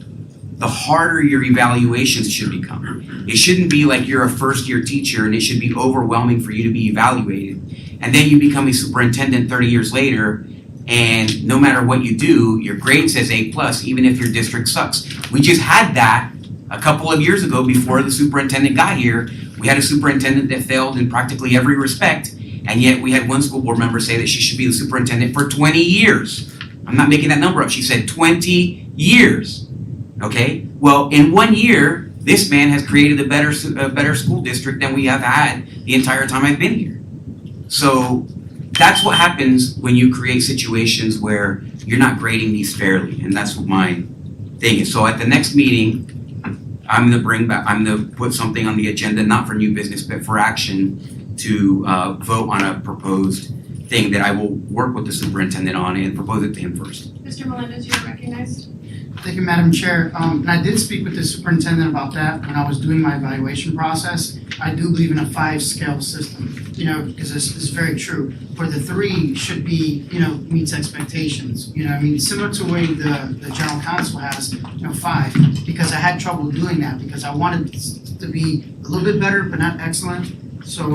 the harder your evaluations should become. It shouldn't be like you're a first-year teacher and it should be overwhelming for you to be evaluated. And then you become a superintendent 30 years later, and no matter what you do, your grade says A+, even if your district sucks. We just had that a couple of years ago before the superintendent got here. We had a superintendent that failed in practically every respect, and yet we had one school board member say that she should be the superintendent for 20 years. I'm not making that number up. She said 20 years. Okay? Well, in 1 year, this man has created a better school district than we have had the entire time I've been here. So that's what happens when you create situations where you're not grading these fairly, and that's what my thing is. So at the next meeting, I'm gonna put something on the agenda, not for new business, but for action to vote on a proposed thing that I will work with the superintendent on and propose it to him first. Mr. Melendez, you're recognized. Thank you, Madam Chair. And I did speak with the superintendent about that when I was doing my evaluation process. I do believe in a 5-scale system, because it's very true. Where the 3 should be, meets expectations. I mean, similar to the way the general counsel has, 5, because I had trouble doing that because I wanted it to be a little bit better, but not excellent. So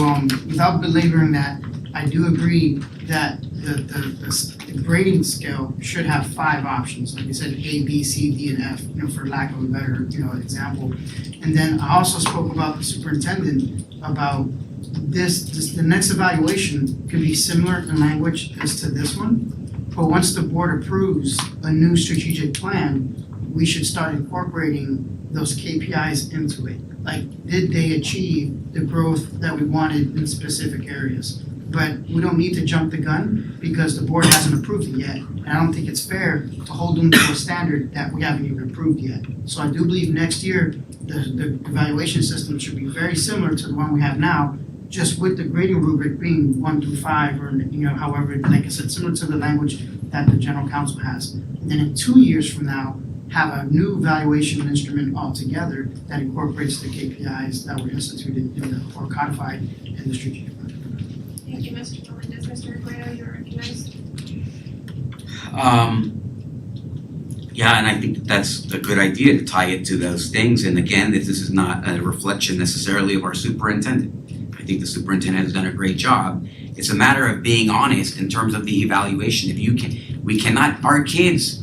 without belaboring that, I do agree that the grading scale should have 5 options, like you said, A, B, C, D, and F, for lack of a better, example. And then I also spoke about the superintendent about the next evaluation could be similar in language as to this one, but once the board approves a new strategic plan, we should start incorporating those KPIs into it. Like, did they achieve the growth that we wanted in specific areas? But we don't need to jump the gun because the board hasn't approved it yet. And I don't think it's fair to hold them to a standard that we haven't even approved yet. So I do believe next year, the evaluation system should be very similar to the one we have now, just with the grading rubric being 1 through 5, or however, like I said, similar to the language that the general counsel has. And then in 2 years from now, have a new evaluation instrument altogether that incorporates the KPIs that were instituted or codified in the strategic plan. Thank you, Mr. Melendez. Mr. Aguero, you're recognized. Yeah, and I think that's a good idea to tie it to those things. And again, this is not a reflection necessarily of our superintendent. I think the superintendent has done a great job. It's a matter of being honest in terms of the evaluation. Our kids,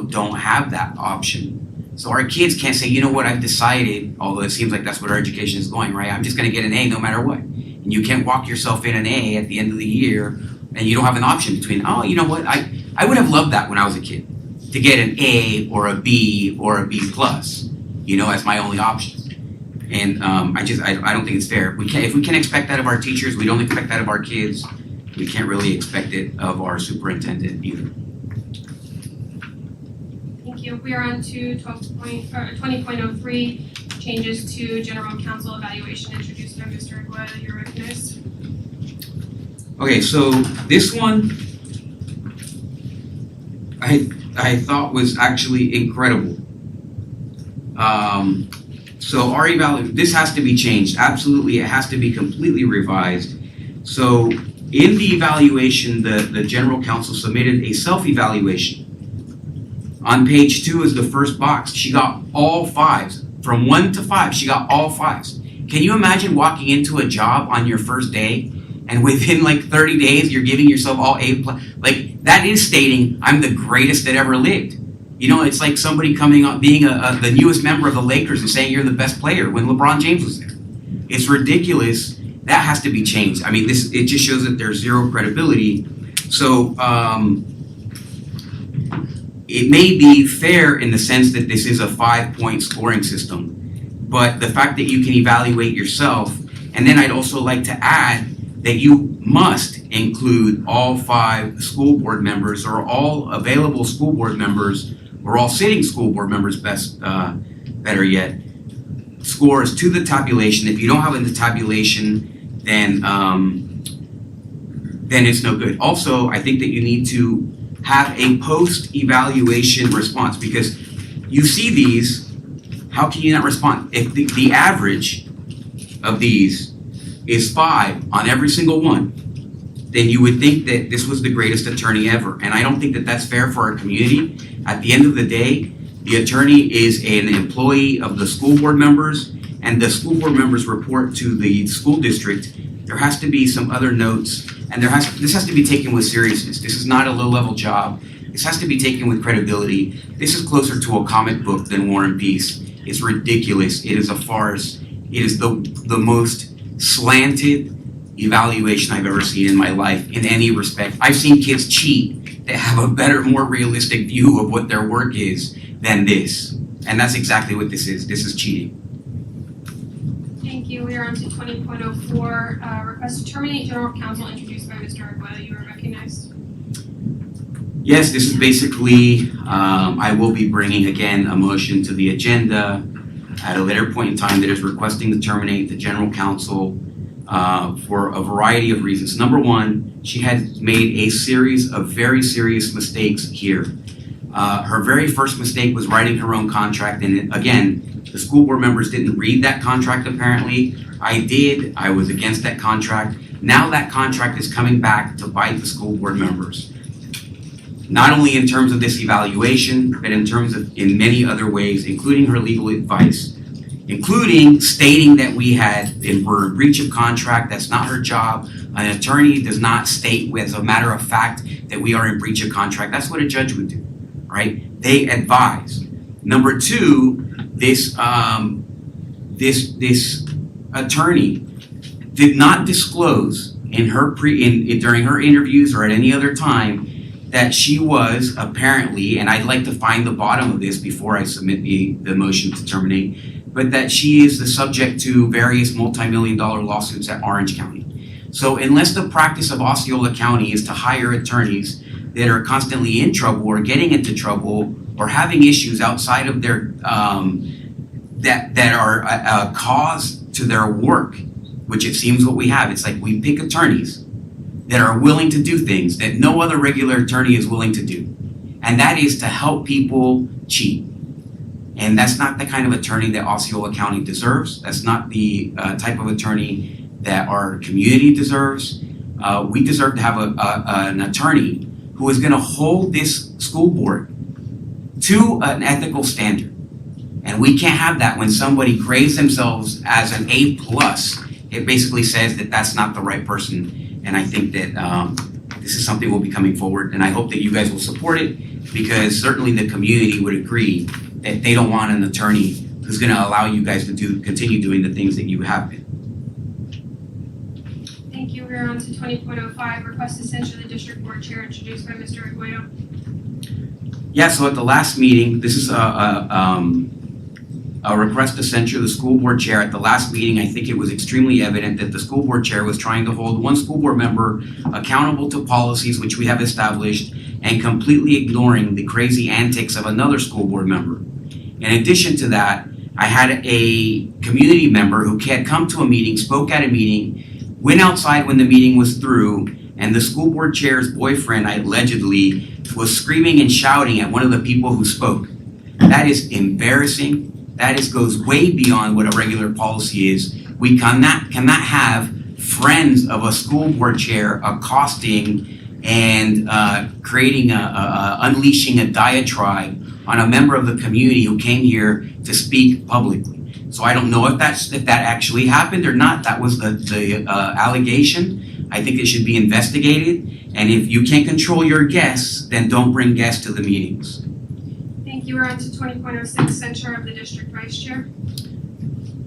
don't have that option. So our kids can't say, you know what, I've decided, although it seems like that's what our education is going, right? I'm just gonna get an A no matter what. And you can't walk yourself in an A at the end of the year, and you don't have an option between, oh, you know what, I would have loved that when I was a kid, to get an A or a B or a B+, as my only option. And I don't think it's fair. If we can expect that of our teachers, we don't expect that of our kids. We can't really expect it of our superintendent either. Thank you. We are on to 20.03, changes to general counsel evaluation introduced by Mr. Aguado. You're recognized. Okay, so this one I thought was actually incredible. So our this has to be changed. Absolutely, it has to be completely revised. So in the evaluation, the general counsel submitted a self-evaluation. On page 2 is the first box. She got all 5s. From 1 to 5, she got all 5s. Can you imagine walking into a job on your first day and within like 30 days you're giving yourself all A+? Like, that is stating I'm the greatest that ever lived. It's like somebody coming up being the newest member of the Lakers and saying you're the best player when LeBron James was there. It's ridiculous. That has to be changed. I mean, it just shows that there's zero credibility. So it may be fair in the sense that this is a 5-point scoring system, but the fact that you can evaluate yourself, and then I'd also like to add that you must include all 5 school board members or all available school board members or all sitting school board members, better yet, scores to the tabulation. If you don't have a tabulation, then it's no good. Also, I think that you need to have a post-evaluation response, because you see these, how can you not respond? If the average of these is 5 on every single one, then you would think that this was the greatest attorney ever. And I don't think that that's fair for our community. At the end of the day, the attorney is an employee of the school board members, and the school board members report to the school district. There has to be some other notes, and this has to be taken with seriousness. This is not a low-level job. This has to be taken with credibility. This is closer to a comic book than War and Peace. It's ridiculous. It is a farce. It is the most slanted evaluation I've ever seen in my life in any respect. I've seen kids cheat that have a better, more realistic view of what their work is than this. And that's exactly what this is. This is cheating. Thank you. We are on to 20.04, request to terminate general counsel introduced by Mr. Arguello. You are recognized. Yes, this is basically, I will be bringing again a motion to the agenda at a later point in time that is requesting to terminate the general counsel for a variety of reasons. Number one, she has made a series of very serious mistakes here. Her very first mistake was writing her own contract, and again, the school board members didn't read that contract apparently. I did. I was against that contract. Now that contract is coming back to bite the school board members. Not only in terms of this evaluation, but in many other ways, including her legal advice, including stating that we're in breach of contract. That's not her job. An attorney does not state as a matter of fact that we are in breach of contract. That's what a judge would do, right? They advise. Number two, this attorney did not disclose during her interviews or at any other time that she was apparently, and I'd like to find the bottom of this before I submit the motion to terminate, but that she is the subject to various multi-million-dollar lawsuits at Orange County. So unless the practice of Osceola County is to hire attorneys that are constantly in trouble or getting into trouble or having issues outside of their that are a cause to their work, which it seems what we have. It's like we pick attorneys that are willing to do things that no other regular attorney is willing to do. And that is to help people cheat. And that's not the kind of attorney that Osceola County deserves. That's not the type of attorney that our community deserves. We deserve to have an attorney who is gonna hold this school board to an ethical standard. And we can't have that when somebody grades themselves as an A+. It basically says that that's not the right person. And I think that this is something we'll be coming forward, and I hope that you guys will support it, because certainly the community would agree that they don't want an attorney who's gonna allow you guys to continue doing the things that you have been. Thank you. We're on to 20.05, request to censure the district board chair introduced by Mr. Arguello. Yeah, so at the last meeting, this is a request to censure the school board chair. At the last meeting, I think it was extremely evident that the school board chair was trying to hold one school board member accountable to policies which we have established and completely ignoring the crazy antics of another school board member. In addition to that, I had a community member who had come to a meeting, spoke at a meeting, went outside when the meeting was through, and the school board chair's boyfriend allegedly was screaming and shouting at one of the people who spoke. That is embarrassing. That goes way beyond what a regular policy is. We cannot have friends of a school board chair accosting and creating unleashing a diatribe on a member of the community who came here to speak publicly. So I don't know if that actually happened or not. That was the allegation. I think it should be investigated. And if you can't control your guests, then don't bring guests to the meetings. Thank you. We're on to 20.06, censure of the district vice chair.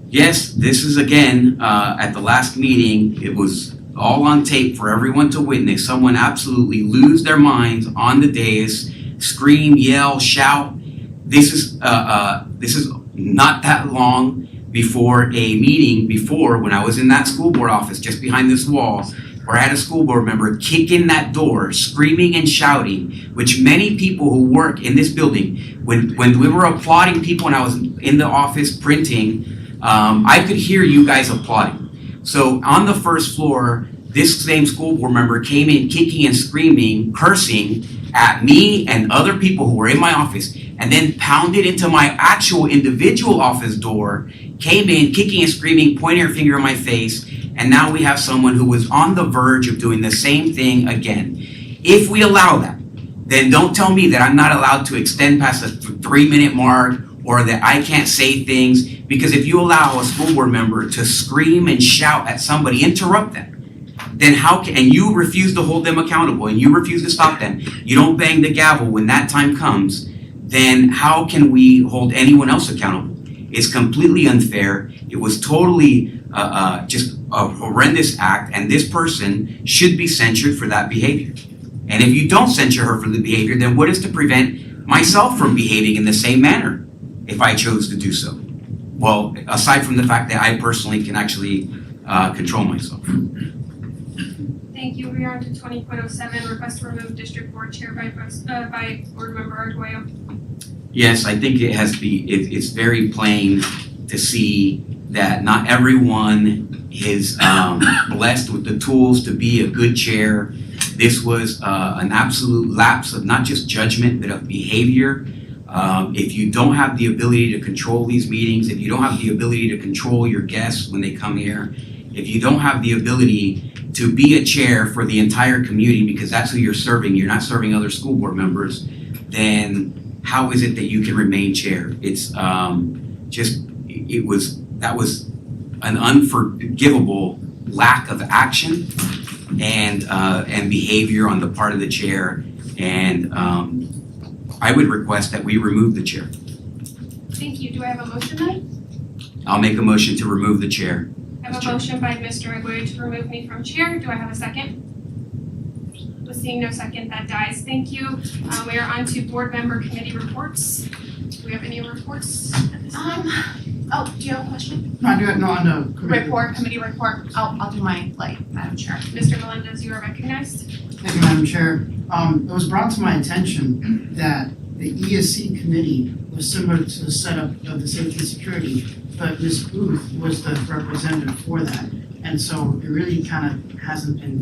Yes, this is again, at the last meeting, it was all on tape for everyone to witness. Someone absolutely lose their minds on the dais, scream, yell, shout. This is not that long before a meeting before, when I was in that school board office just behind this wall, where I had a school board member kick in that door, screaming and shouting, which many people who work in this building, when we were applauding people and I was in the office printing, I could hear you guys applauding. So on the first floor, this same school board member came in kicking and screaming, cursing at me and other people who were in my office, and then pounded into my actual individual office door, came in kicking and screaming, pointing her finger in my face, and now we have someone who was on the verge of doing the same thing again. If we allow that, then don't tell me that I'm not allowed to extend past the 3-minute mark or that I can't say things, because if you allow a school board member to scream and shout at somebody, interrupt them, then how can, and you refuse to hold them accountable and you refuse to stop them, you don't bang the gavel when that time comes, then how can we hold anyone else accountable? It's completely unfair. It was totally just a horrendous act, and this person should be censured for that behavior. And if you don't censure her for the behavior, then what is to prevent myself from behaving in the same manner if I chose to do so? Well, aside from the fact that I personally can actually control myself. Thank you. We are on to 20.07, request to remove district board chair by board member Arguello. Yes, I think it has to be, it's very plain to see that not everyone is blessed with the tools to be a good chair. This was an absolute lapse of not just judgment, but of behavior. If you don't have the ability to control these meetings, if you don't have the ability to control your guests when they come here, if you don't have the ability to be a chair for the entire community, because that's who you're serving, you're not serving other school board members, then how is it that you can remain chair? It's that was an unforgivable lack of action and behavior on the part of the chair, and I would request that we remove the chair. Thank you. Do I have a motion then? I'll make a motion to remove the chair. I have a motion by Mr. Aguirre to remove me from chair. Do I have a second? With seeing no second, that dies. Thank you. We are on to board member committee reports. Do we have any reports at this time? Oh, do you have a question? No, I do it, no, on the committee. Committee report. I'll do mine, Madam Chair. Mr. Melendez, you are recognized. Thank you, Madam Chair. It was brought to my attention that the ESC committee was similar to the setup of the safety and security, but Ms. Booth was the representative for that. And so it really kind of hasn't been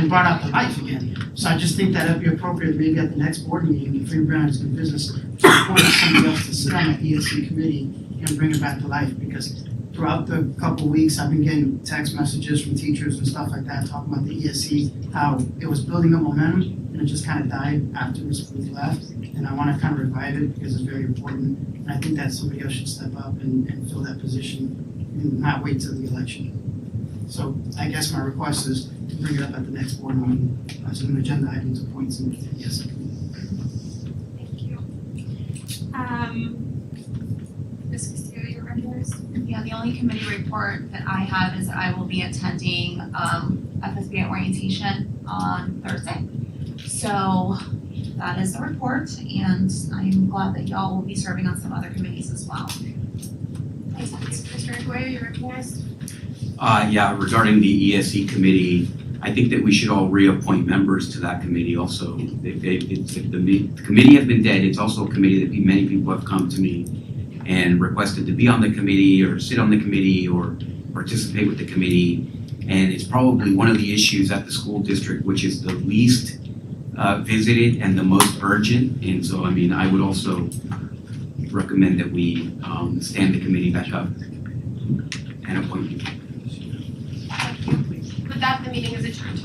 brought out to life again. So I just think that it'd be appropriate maybe at the next board meeting, if we bring out good business, to appoint somebody else to sit on the ESC committee and bring it back to life, because throughout the couple weeks, I've been getting text messages from teachers and stuff like that, talking about the ESC, how it was building up momentum, and it just kind of died after Ms. Booth left. And I want to kind of revive it because it's very important. And I think that somebody else should step up and fill that position and not wait till the election. So I guess my request is to bring it up at the next board meeting as an agenda item to appoint somebody to the ESC committee. Thank you. Ms. Castillo, you're recognized. Yeah, the only committee report that I have is that I will be attending FSBA orientation on Thursday. So that is the report, and I'm glad that y'all will be serving on some other committees as well. Thanks, Mr. Aguirre, you're recognized. Yeah, regarding the ESC committee, I think that we should all reappoint members to that committee also. If the committee has been dead, it's also a committee that many people have come to me and requested to be on the committee or sit on the committee or participate with the committee. And it's probably one of the issues at the school district, which is the least visited and the most urgent. And so, I mean, I would also recommend that we stand the committee back up and appoint you. With that, the meeting is adjourned.